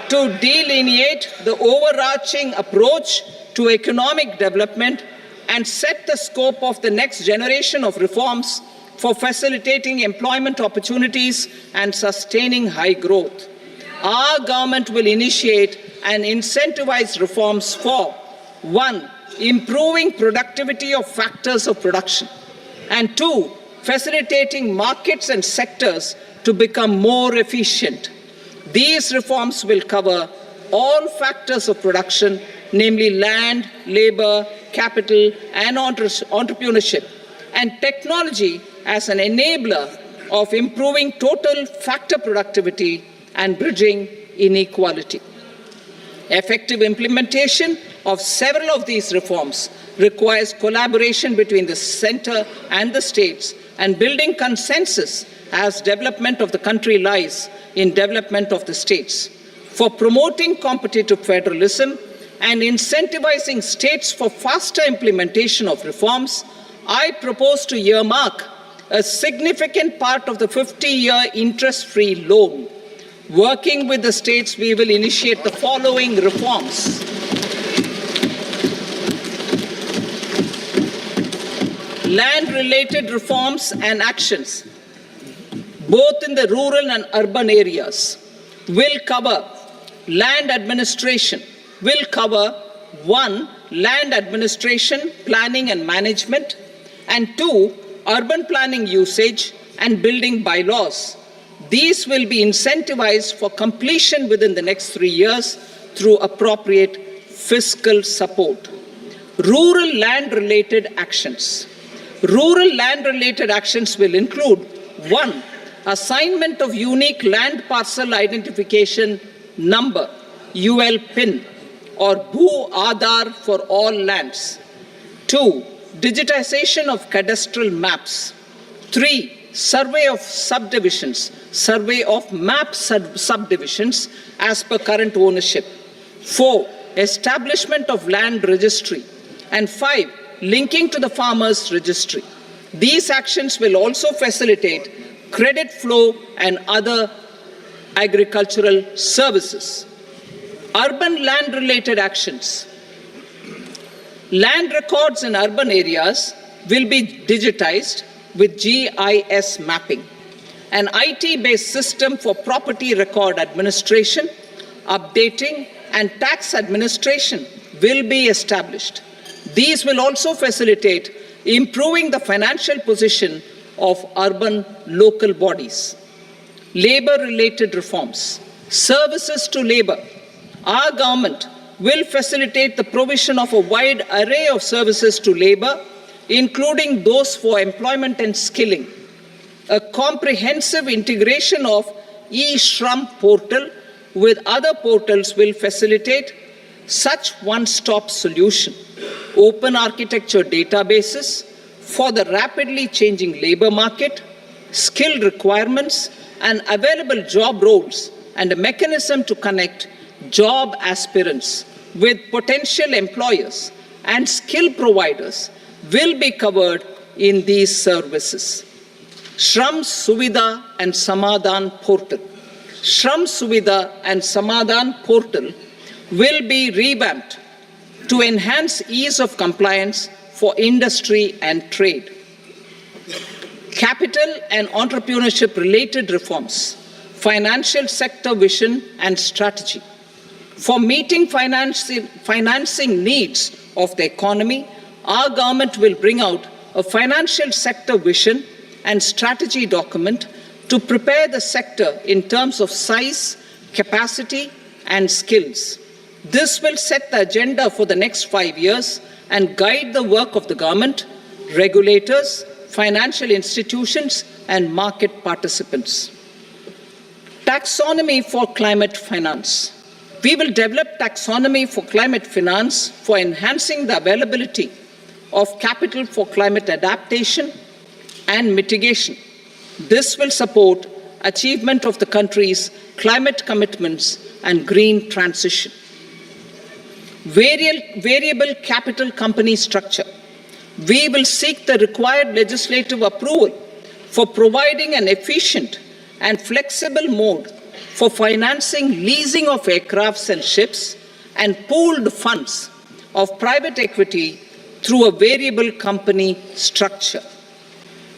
to delineate the overarching approach to economic development and set the scope of the next generation of reforms for facilitating employment opportunities and sustaining high growth. Our government will initiate and incentivize reforms for 1. Improving productivity of factors of production. And 2. Facilitating markets and sectors to become more efficient. These reforms will cover all factors of production, namely land, labor, capital, and entrepreneurship, and technology as an enabler of improving total factor productivity and bridging inequality. Effective implementation of several of these reforms requires collaboration between the center and the states and building consensus as development of the country lies in development of the states. For promoting competitive federalism and incentivizing states for faster implementation of reforms, I propose to earmark a significant part of the 50-year interest-free loan. Working with the states, we will initiate the following reforms. Land-related reforms and actions, both in the rural and urban areas, will cover land administration, will cover 1. Land administration, planning and management, and 2. Urban planning usage and building bylaws. These will be incentivized for completion within the next 3 years through appropriate fiscal support. Rural land-related actions. Rural land-related actions will include 1. Assignment of unique land parcel identification number, UL PIN, or Bhu Aadhaar for all lands. 2. Digitization of cadastral maps. 3. Survey of subdivisions, survey of map subdivisions as per current ownership. 4. Establishment of land registry. And 5. Linking to the farmers registry. These actions will also facilitate credit flow and other agricultural services. Urban land-related actions. Land records in urban areas will be digitized with GIS mapping. An IT-based system for property record administration, updating, and tax administration will be established. These will also facilitate improving the financial position of urban local bodies. Labor-related reforms. Services to labor. Our government will facilitate the provision of a wide array of services to labor, including those for employment and skilling. A comprehensive integration of e-Shram portal with other portals will facilitate such one-stop solution. Open architecture databases for the rapidly changing labor market, skill requirements, and available job roles, and a mechanism to connect job aspirants with potential employers and skill providers will be covered in these services. Shram Suvidha and Samadhan portal. Shram Suvidha and Samadhan portal will be revamped to enhance ease of compliance for industry and trade. Capital and entrepreneurship related reforms. Financial sector vision and strategy. For meeting financing needs of the economy, our government will bring out a financial sector vision and strategy document to prepare the sector in terms of size, capacity, and skills. This will set the agenda for the next 5 years and guide the work of the government, regulators, financial institutions, and market participants. Taxonomy for climate finance. We will develop taxonomy for climate finance for enhancing the availability of capital for climate adaptation and mitigation. This will support achievement of the country's climate commitments and green transition. Variable capital company structure. We will seek the required legislative approval for providing an efficient and flexible mode for financing leasing of aircrafts and ships and pooled funds of private equity through a variable company structure.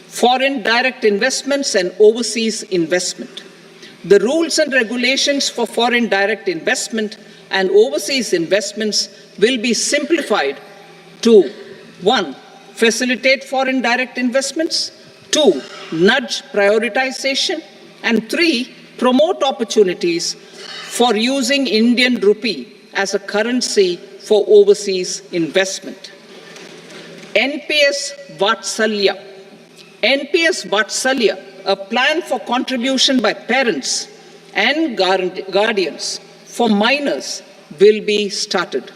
Foreign direct investments and overseas investment. The rules and regulations for foreign direct investment and overseas investments will be simplified to 1. Facilitate foreign direct investments, 2. Nudge prioritization, and 3. Promote opportunities for using Indian rupee as a currency for overseas investment. NPS Vatsalya. NPS Vatsalya, a plan for contribution by parents and guardians for minors, will be started.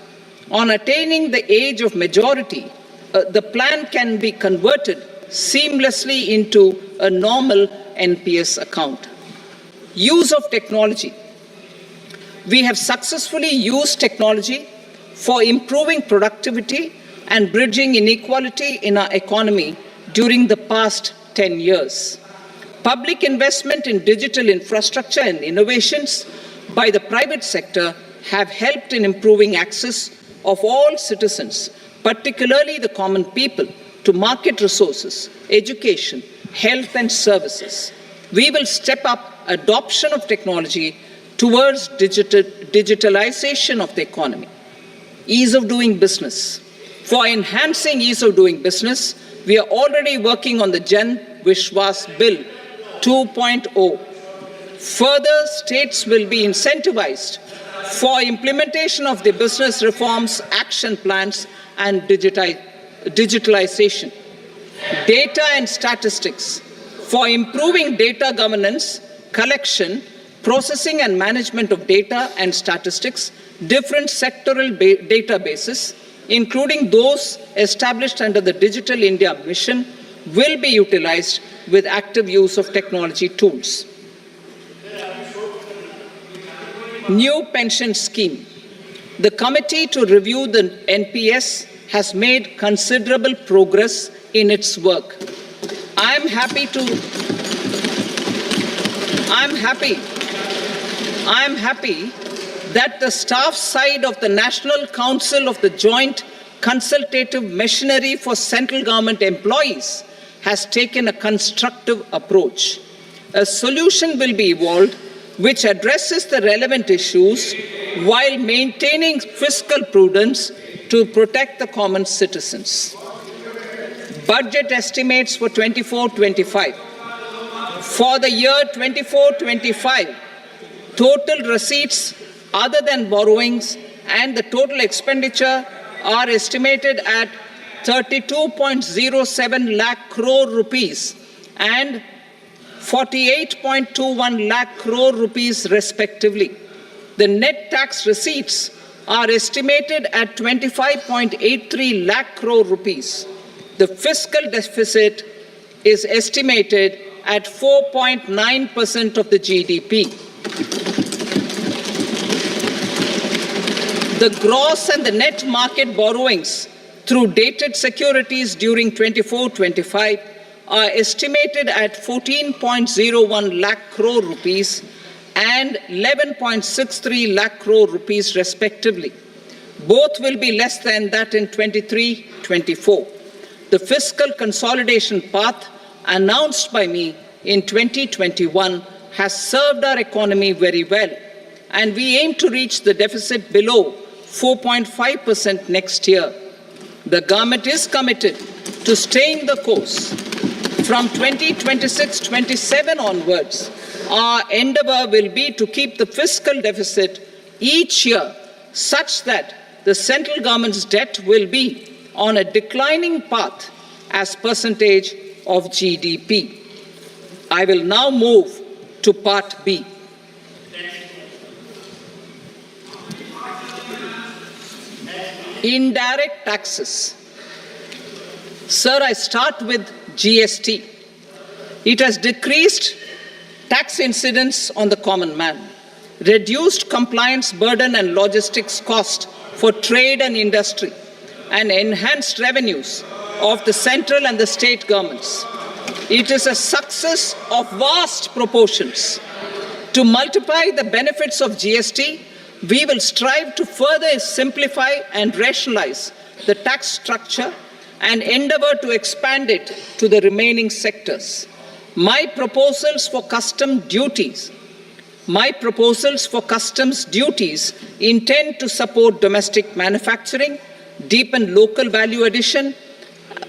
On attaining the age of majority, the plan can be converted seamlessly into a normal NPS account. Use of technology. We have successfully used technology for improving productivity and bridging inequality in our economy during the past 10 years. Public investment in digital infrastructure and innovations by the private sector have helped in improving access of all citizens, particularly the common people, to market resources, education, health and services. We will step up adoption of technology towards digitalization of the economy. Ease of doing business. For enhancing ease of doing business, we are already working on the Jan Vishwas Bill 2.0. Further, states will be incentivized for implementation of the business reforms, action plans, and digitalization. Data and statistics. For improving data governance, collection, processing and management of data and statistics, different sectoral databases, including those established under the Digital India Mission, will be utilized with active use of technology tools. New pension scheme. The committee to review the NPS has made considerable progress in its work. I am happy that the staff side of the National Council of the Joint Consultative Machinery for Central Government Employees has taken a constructive approach. A solution will be evolved which addresses the relevant issues while maintaining fiscal prudence to protect the common citizens. Budget estimates for 24-25. For the year 24-25, total receipts other than borrowings and the total expenditure are estimated at 32.07 lakh crore rupees and 48.21 lakh crore rupees respectively. The net tax receipts are estimated at 25.83 lakh crore rupees. The fiscal deficit is estimated at 4.9% of the GDP. The gross and the net market borrowings through dated securities during 24-25 are estimated at 14.01 lakh crore rupees and 11.63 lakh crore rupees respectively. Both will be less than that in 23-24. The fiscal consolidation path announced by me in 2021 has served our economy very well, and we aim to reach the deficit below 4.5% next year. The government is committed to staying the course. From 2026-27 onwards, our endeavor will be to keep the fiscal deficit each year such that the central government's debt will be on a declining path as percentage of GDP. I will now move to Part B. Indirect taxes. Sir, I start with GST. It has decreased tax incidence on the common man, reduced compliance burden and logistics cost for trade and industry, and enhanced revenues of the central and the state governments. It is a success of vast proportions. To multiply the benefits of GST, we will strive to further simplify and rationalize the tax structure and endeavor to expand it to the remaining sectors. My proposals for custom duties My proposals for customs duties intend to support domestic manufacturing, deepen local value addition,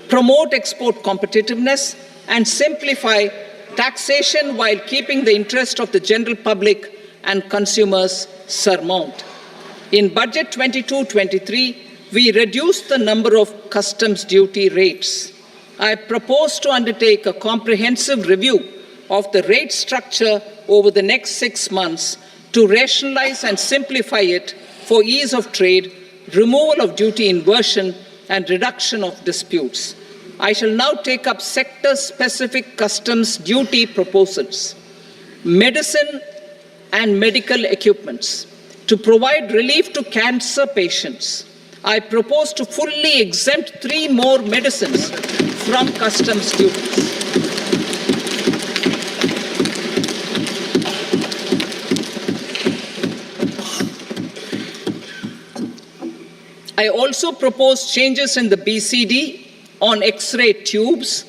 promote export competitiveness, and simplify taxation while keeping the interest of the general public and consumers paramount. In Budget 22-23, we reduced the number of customs duty rates. I propose to undertake a comprehensive review of the rate structure over the next 6 months to rationalize and simplify it for ease of trade, removal of duty inversion, and reduction of disputes. I shall now take up sector-specific customs duty proposals. Medicine and medical equipments. To provide relief to cancer patients, I propose to fully exempt 3 more medicines from customs duties. I also propose changes in the BCD on X-ray tubes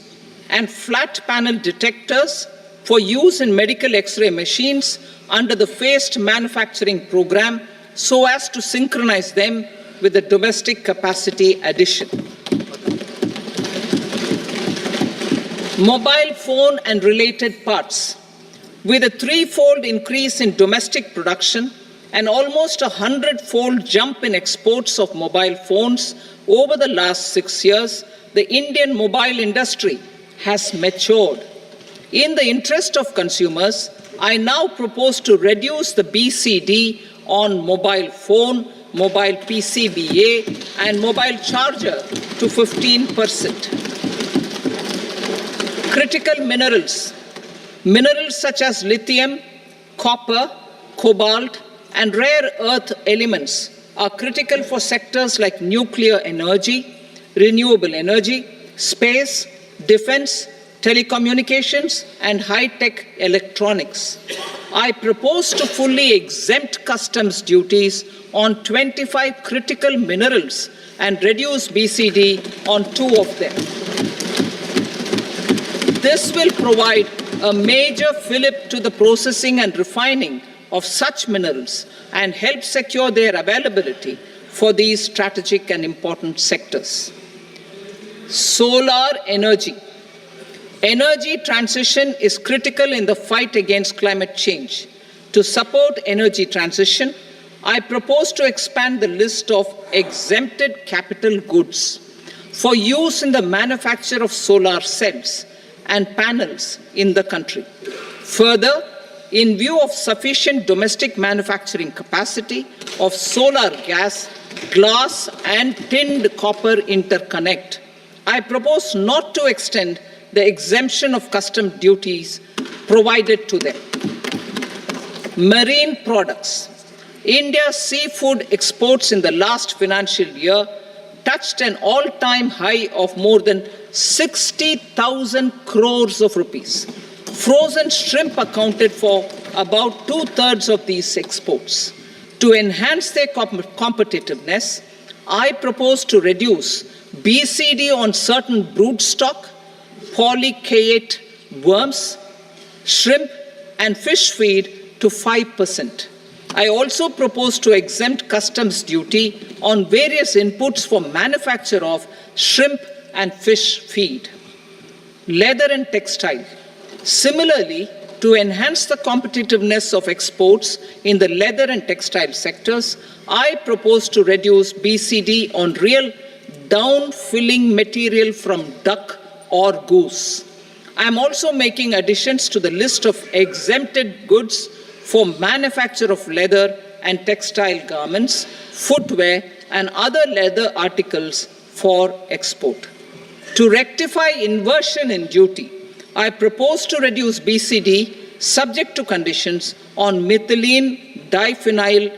and flat panel detectors for use in medical X-ray machines under the phased manufacturing program so as to synchronize them with the domestic capacity addition. Mobile phone and related parts. With a 3-fold increase in domestic production and almost a 100-fold jump in exports of mobile phones over the last 6 years, the Indian mobile industry has matured. In the interest of consumers, I now propose to reduce the BCD on mobile phone, mobile PCBA, and mobile charger to 15%. Critical minerals. Minerals such as lithium, copper, cobalt, and rare earth elements are critical for sectors like nuclear energy, renewable energy, space, defense, telecommunications, and high-tech electronics. I propose to fully exempt customs duties on 25 critical minerals and reduce BCD on 2 of them. This will provide a major fillip to the processing and refining of such minerals and help secure their availability for these strategic and important sectors. Solar energy. Energy transition is critical in the fight against climate change. To support energy transition, I propose to expand the list of exempted capital goods for use in the manufacture of solar cells and panels in the country. Further, in view of sufficient domestic manufacturing capacity of solar gas, glass, and tinned copper interconnect, I propose not to extend the exemption of custom duties provided to them. Marine products. India's seafood exports in the last financial year touched an all-time high of more than 60,000 crores of rupees. Frozen shrimp accounted for about 2/3 of these exports. To enhance their competitiveness, I propose to reduce BCD on certain broodstock, polychaete worms, shrimp, and fish feed to 5%. I also propose to exempt customs duty on various inputs for manufacture of shrimp and fish feed. Leather and textile. Similarly, to enhance the competitiveness of exports in the leather and textile sectors, I propose to reduce BCD on real down-filling material from duck or goose. I am also making additions to the list of exempted goods for manufacture of leather and textile garments, footwear, and other leather articles for export. To rectify inversion in duty, I propose to reduce BCD subject to conditions on methylene diphenyl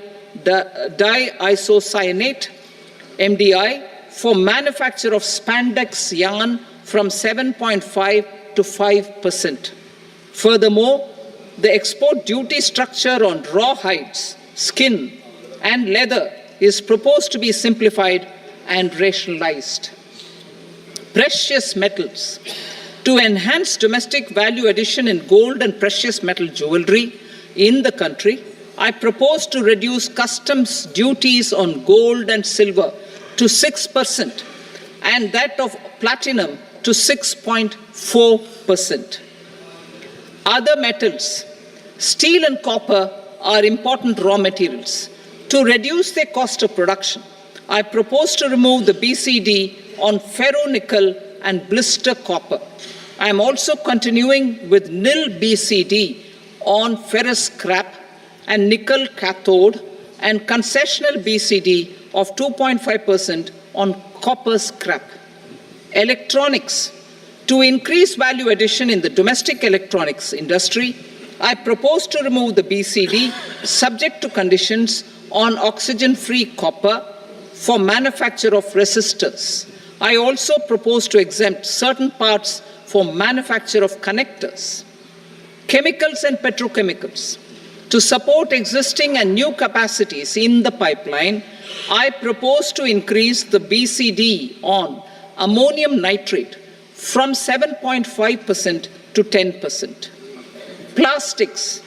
diisocyanate, MDI, for manufacture of spandex yarn from 7.5 to 5%. Furthermore, the export duty structure on raw hides, skin, and leather is proposed to be simplified and rationalized. Precious metals. To enhance domestic value addition in gold and precious metal jewelry, in the country, I propose to reduce customs duties on gold and silver to 6% and that of platinum to 6.4%. Other metals, steel and copper, are important raw materials. To reduce their cost of production, I propose to remove the BCD on ferronickel and blister copper. I am also continuing with nil BCD on ferrous scrap and nickel cathode and concessional BCD of 2.5% on copper scrap. Electronics. To increase value addition in the domestic electronics industry, I propose to remove the BCD subject to conditions on oxygen-free copper for manufacture of resistors. I also propose to exempt certain parts for manufacture of connectors. Chemicals and petrochemicals. To support existing and new capacities in the pipeline, I propose to increase the BCD on ammonium nitrate from 7.5% to 10%. Plastics.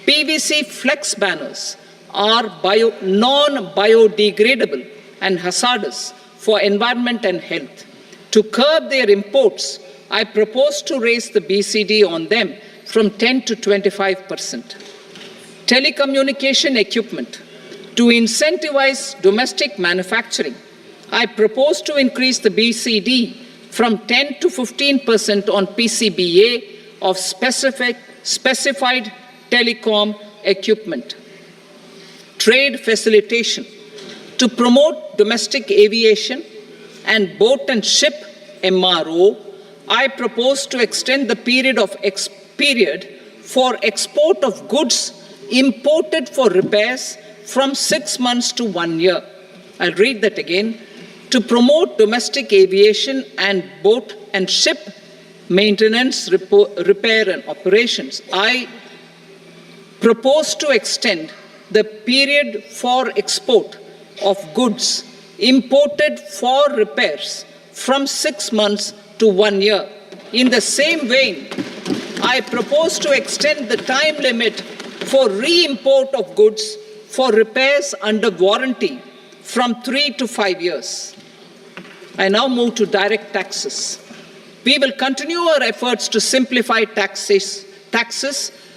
PVC flex banners are non-biodegradable and hazardous for environment and health. To curb their imports, I propose to raise the BCD on them from 10 to 25%. Telecommunication equipment. To incentivize domestic manufacturing, I propose to increase the BCD from 10 to 15% on PCBA of specified telecom equipment. Trade facilitation. To promote domestic aviation and boat and ship MRO, I propose to extend the period for export of goods imported for repairs from 6 months to 1 year. I'll read that again. To promote domestic aviation and boat and ship maintenance, repair and operations, I propose to extend the period for export of goods imported for repairs from 6 months to 1 year. In the same vein, I propose to extend the time limit for re-import of goods for repairs under warranty from 3 to 5 years. I now move to direct taxes. We will continue our efforts to simplify taxes,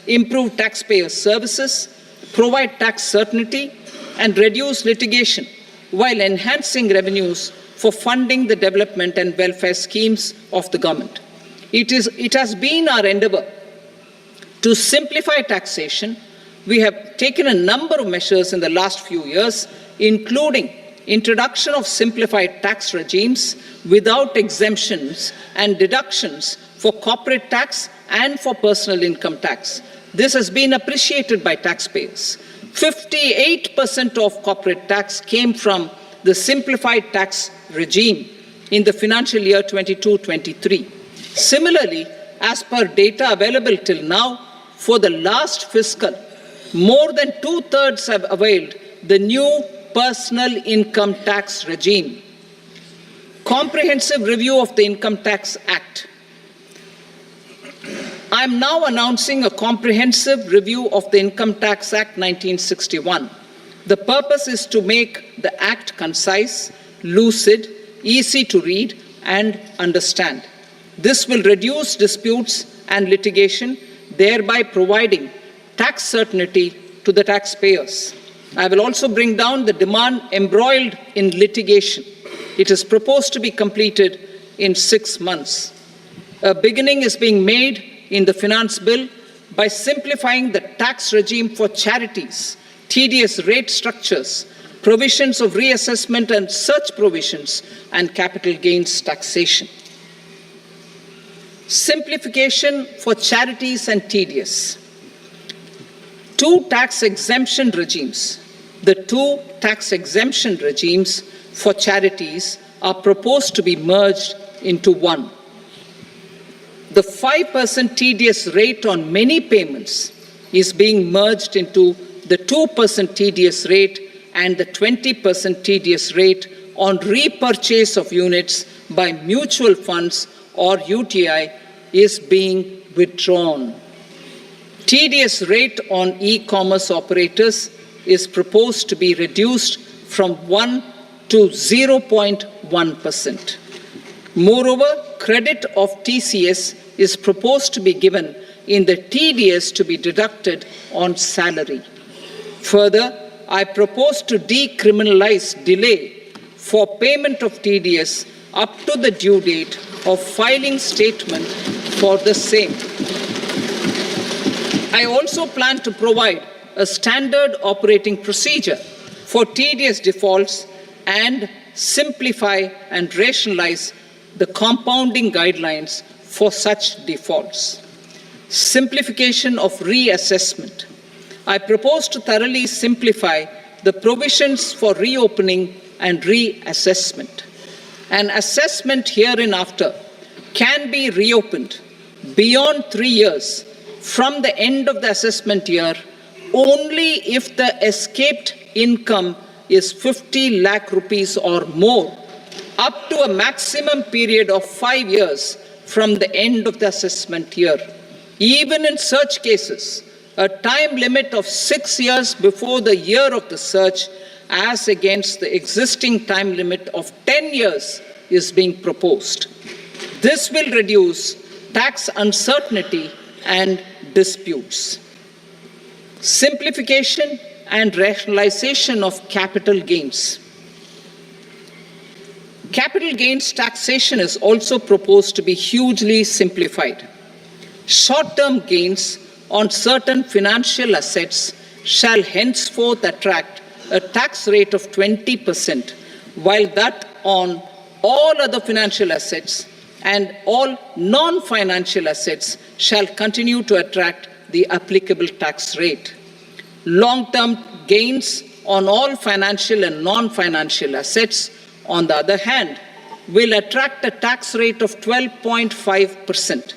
improve taxpayer services, provide tax certainty, and reduce litigation while enhancing revenues for funding the development and welfare schemes of the government. It has been our endeavor to simplify taxation. We have taken a number of measures in the last few years, including introduction of simplified tax regimes without exemptions and deductions for corporate tax and for personal income tax. This has been appreciated by taxpayers. 58% of corporate tax came from the simplified tax regime in the financial year 22-23. Similarly, as per data available till now, for the last fiscal, more than 2/3 have availed the new personal income tax regime. Comprehensive review of the Income Tax Act. I am now announcing a comprehensive review of the Income Tax Act 1961. The purpose is to make the Act concise, lucid, easy to read and understand. This will reduce disputes and litigation, thereby providing tax certainty to the taxpayers. I will also bring down the demand embroiled in litigation. It is proposed to be completed in 6 months. A beginning is being made in the finance bill by simplifying the tax regime for charities, tedious rate structures, provisions of reassessment and such provisions, and capital gains taxation. Simplification for charities and tedious. Two tax exemption regimes. The two tax exemption regimes for charities are proposed to be merged into one. The 5% tedious rate on many payments is being merged into the 2% tedious rate, and the 20% tedious rate on repurchase of units by mutual funds or UTI is being withdrawn. TDS rate on e-commerce operators is proposed to be reduced from 1 to 0.1%. Moreover, credit of TCS is proposed to be given in the TDS to be deducted on salary. Further, I propose to decriminalize delay for payment of TDS up to the due date of filing statement for the same. I also plan to provide a standard operating procedure for TDS defaults and simplify and rationalize the compounding guidelines for such defaults. Simplification of reassessment. I propose to thoroughly simplify the provisions for reopening and reassessment. An assessment hereinafter can be reopened beyond 3 years from the end of the assessment year only if the escaped income is 50 lakh rupees or more, up to a maximum period of 5 years from the end of the assessment year. Even in such cases, a time limit of 6 years before the year of the search, as against the existing time limit of 10 years, is being proposed. This will reduce tax uncertainty and disputes. Simplification and rationalization of capital gains. Capital gains taxation is also proposed to be hugely simplified. Short-term gains on certain financial assets shall henceforth attract a tax rate of 20%, while that on all other financial assets and all non-financial assets shall continue to attract the applicable tax rate. Long-term gains on all financial and non-financial assets, on the other hand, will attract a tax rate of 12.5%.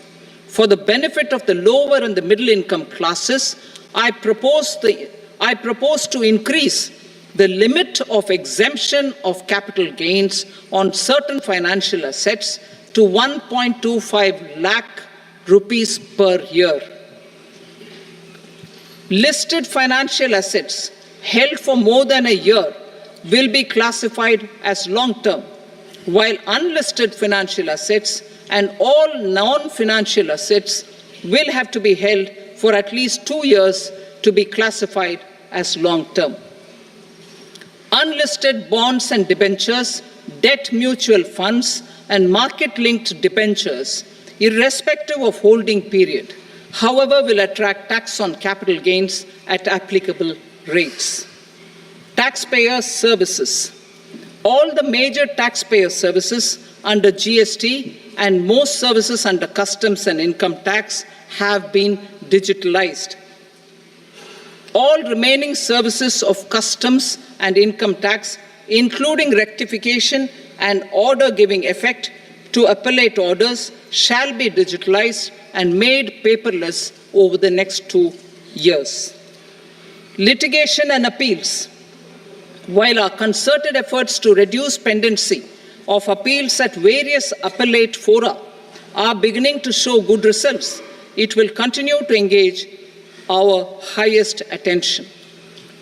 For the benefit of the lower and the middle income classes, I propose to increase the limit of exemption of capital gains on certain financial assets to 1.25 lakh rupees per year. Listed financial assets held for more than a year will be classified as long-term, while unlisted financial assets and all non-financial assets will have to be held for at least 2 years to be classified as long-term. Unlisted bonds and debentures, debt mutual funds, and market-linked debentures, irrespective of holding period, however, will attract tax on capital gains at applicable rates. Taxpayer services. All the major taxpayer services under GST and most services under customs and income tax have been digitalized. All remaining services of customs and income tax, including rectification and order giving effect to appellate orders, shall be digitalized and made paperless over the next 2 years. Litigation and appeals. While our concerted efforts to reduce pendency of appeals at various appellate fora are beginning to show good results, it will continue to engage our highest attention.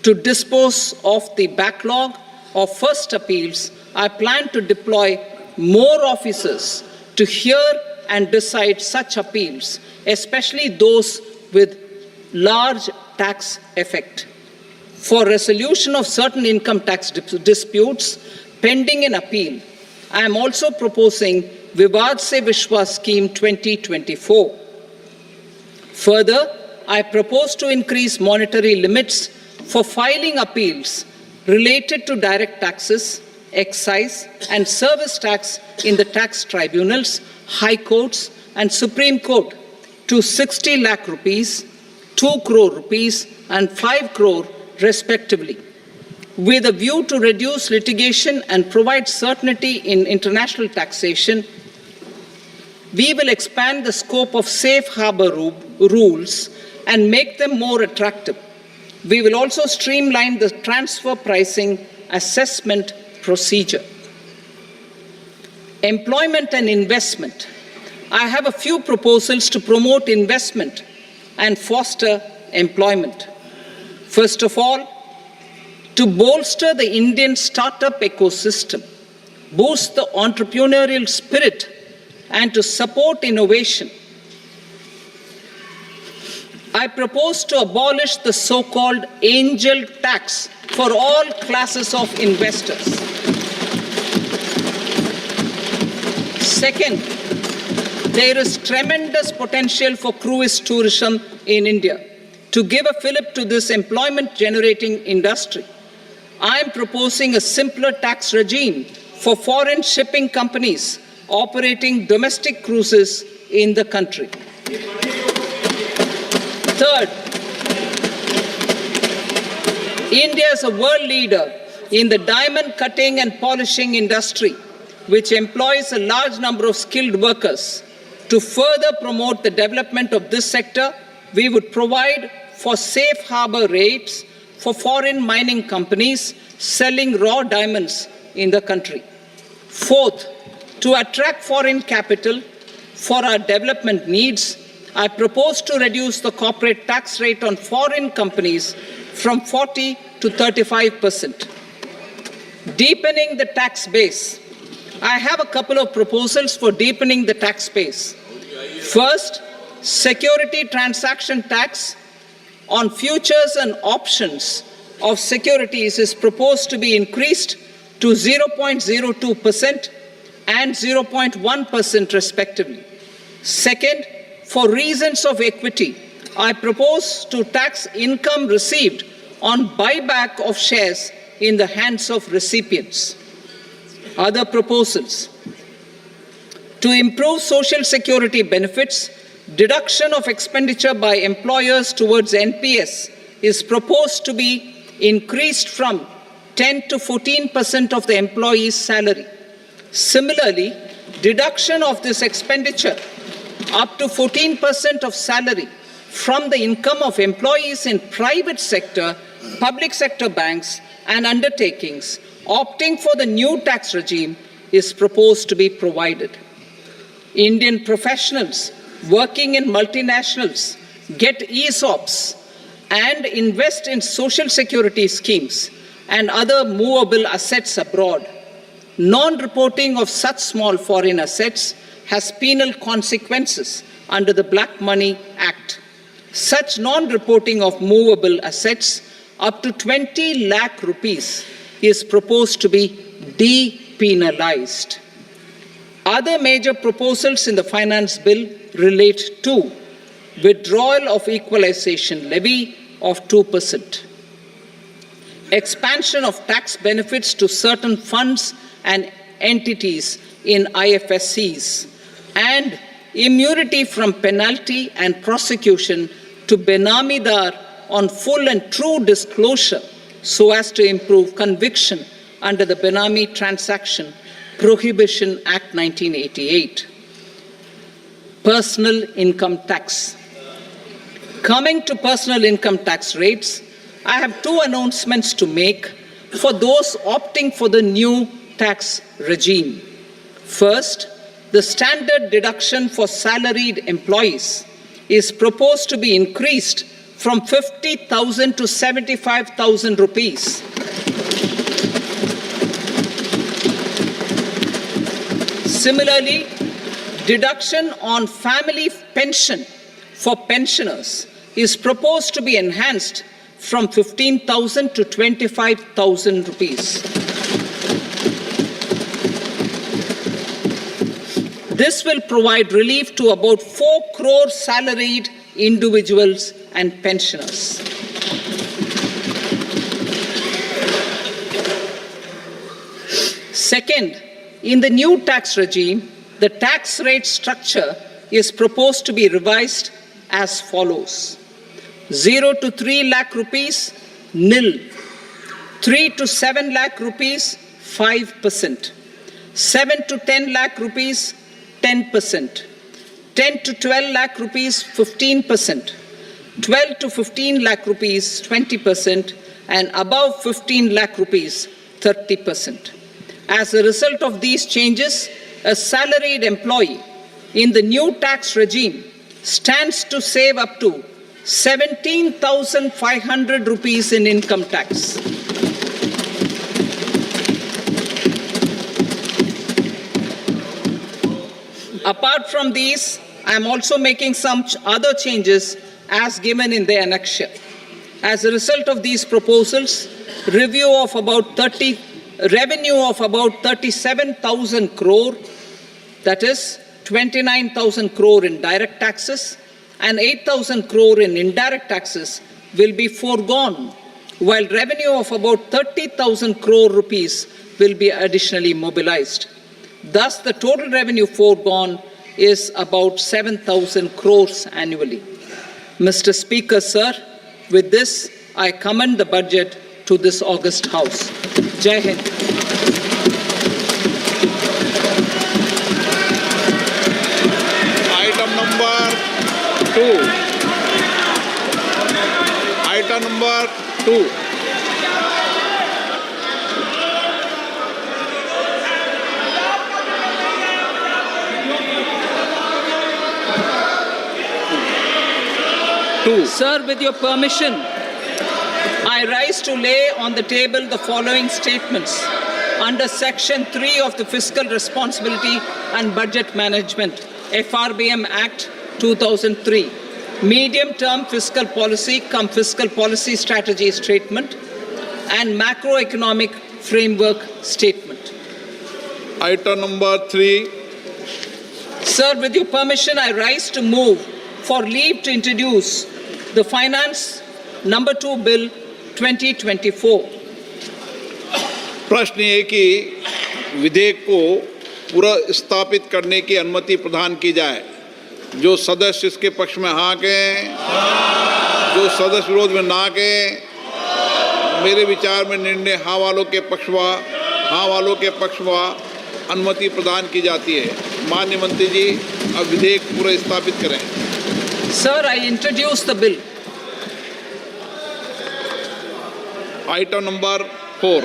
To dispose of the backlog of first appeals, I plan to deploy more officers to hear and decide such appeals, especially those with large tax effect. For resolution of certain income tax disputes pending in appeal, I am also proposing Vivad Se Vishwas Scheme 2024. Further, I propose to increase monetary limits for filing appeals related to direct taxes, excise, and service tax in the tax tribunals, high courts, and Supreme Court to 60 lakh rupees, 2 crore rupees, and 5 crore respectively. With a view to reduce litigation and provide certainty in international taxation, we will expand the scope of safe harbor rules and make them more attractive. We will also streamline the transfer pricing assessment procedure. Employment and investment. I have a few proposals to promote investment and foster employment. First of all, to bolster the Indian startup ecosystem, boost the entrepreneurial spirit, and to support innovation, I propose to abolish the so-called angel tax for all classes of investors. Second, there is tremendous potential for cruise tourism in India. To give a fillip to this employment-generating industry, I am proposing a simpler tax regime for foreign shipping companies operating domestic cruises in the country. Third, India is a world leader in the diamond cutting and polishing industry, which employs a large number of skilled workers. To further promote the development of this sector, we would provide for safe harbor rates for foreign mining companies selling raw diamonds in the country. Fourth, to attract foreign capital for our development needs, I propose to reduce the corporate tax rate on foreign companies from 40 to 35%. Deepening the tax base. I have a couple of proposals for deepening the tax base. First, security transaction tax on futures and options of securities is proposed to be increased to 0.02% and 0.1% respectively. Second, for reasons of equity, I propose to tax income received on buyback of shares in the hands of recipients. Other proposals. To improve social security benefits, deduction of expenditure by employers towards NPS is proposed to be increased from 10 to 14% of the employee's salary. Similarly, deduction of this expenditure up to 14% of salary from the income of employees in private sector, public sector banks and undertakings opting for the new tax regime is proposed to be provided. Indian professionals working in multinationals get ESOPs and invest in social security schemes and other movable assets abroad. Non-reporting of such small foreign assets has penal consequences under the Black Money Act. Such non-reporting of movable assets up to 20 lakh rupees is proposed to be depenalized. Other major proposals in the finance bill relate to withdrawal of equalization levy of 2%, expansion of tax benefits to certain funds and entities in IFSCs, and immunity from penalty and prosecution to Benamidar on full and true disclosure so as to improve conviction under the Benami Transaction Prohibition Act 1988. Personal income tax. Coming to personal income tax rates, I have two announcements to make for those opting for the new tax regime. First, the standard deduction for salaried employees is proposed to be increased from 50,000 to 75,000 rupees. Similarly, deduction on family pension for pensioners is proposed to be enhanced from 15,000 to 25,000 rupees. This will provide relief to about 4 crore salaried individuals and pensioners. Second, in the new tax regime, the tax rate structure is proposed to be revised as follows. 0 to 3 lakh rupees, nil. 3 to 7 lakh rupees, 5%. 7 to 10 lakh rupees, 10%. 10 to 12 lakh rupees, 15%. 12 to 15 lakh rupees, 20%. And above 15 lakh rupees, 30%. As a result of these changes, a salaried employee in the new tax regime stands to save up to 17,500 rupees in income tax. Apart from these, I am also making some other changes as given in the annexure. As a result of these proposals, revenue of about 37,000 crore, that is 29,000 crore in direct taxes and 8,000 crore in indirect taxes will be foregone, while revenue of about 30,000 crore rupees will be additionally mobilized. Thus, the total revenue foregone is about 7,000 crores annually. Mr. Speaker, sir, with this, I commend the budget to this august House. Jai Hind. Item number 2. Item number 2. Sir, with your permission, I rise to lay on the table the following statements under Section 3 of the Fiscal Responsibility and Budget Management, FRBM Act 2003, Medium-Term Fiscal Policy cum Fiscal Policy Strategy Statement and Macroeconomic Framework Statement. Item number 3. Sir, with your permission, I rise to move for leave to introduce the Finance Number 2 Bill 2024. प्रश्न ये कि विधेयक को पुनर्स्थापित करने की अनुमति प्रदान की जाए। जो सदस्य इसके पक्ष में हाँ कहें, जो सदस्य विरोध में ना कहें। मेरे विचार में निर्णय हाँ वालों के पक्ष में अनुमति प्रदान की जाती है। माननीय मंत्री जी, अब विधेयक पुनर्स्थापित करें। Sir, I introduce the bill. Item number 4.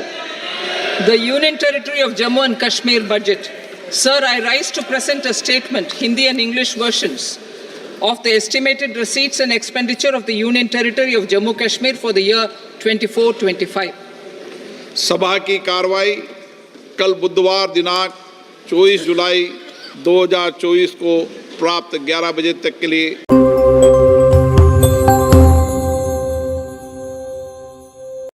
The Union Territory of Jammu and Kashmir budget. Sir, I rise to present a statement, Hindi and English versions, of the estimated receipts and expenditure of the Union Territory of Jammu and Kashmir for the year 24-25. सभा की कार्रवाई कल बुधवार दिनांक 24 जुलाई 2024 को प्राप्त 11 बजे तक के लिए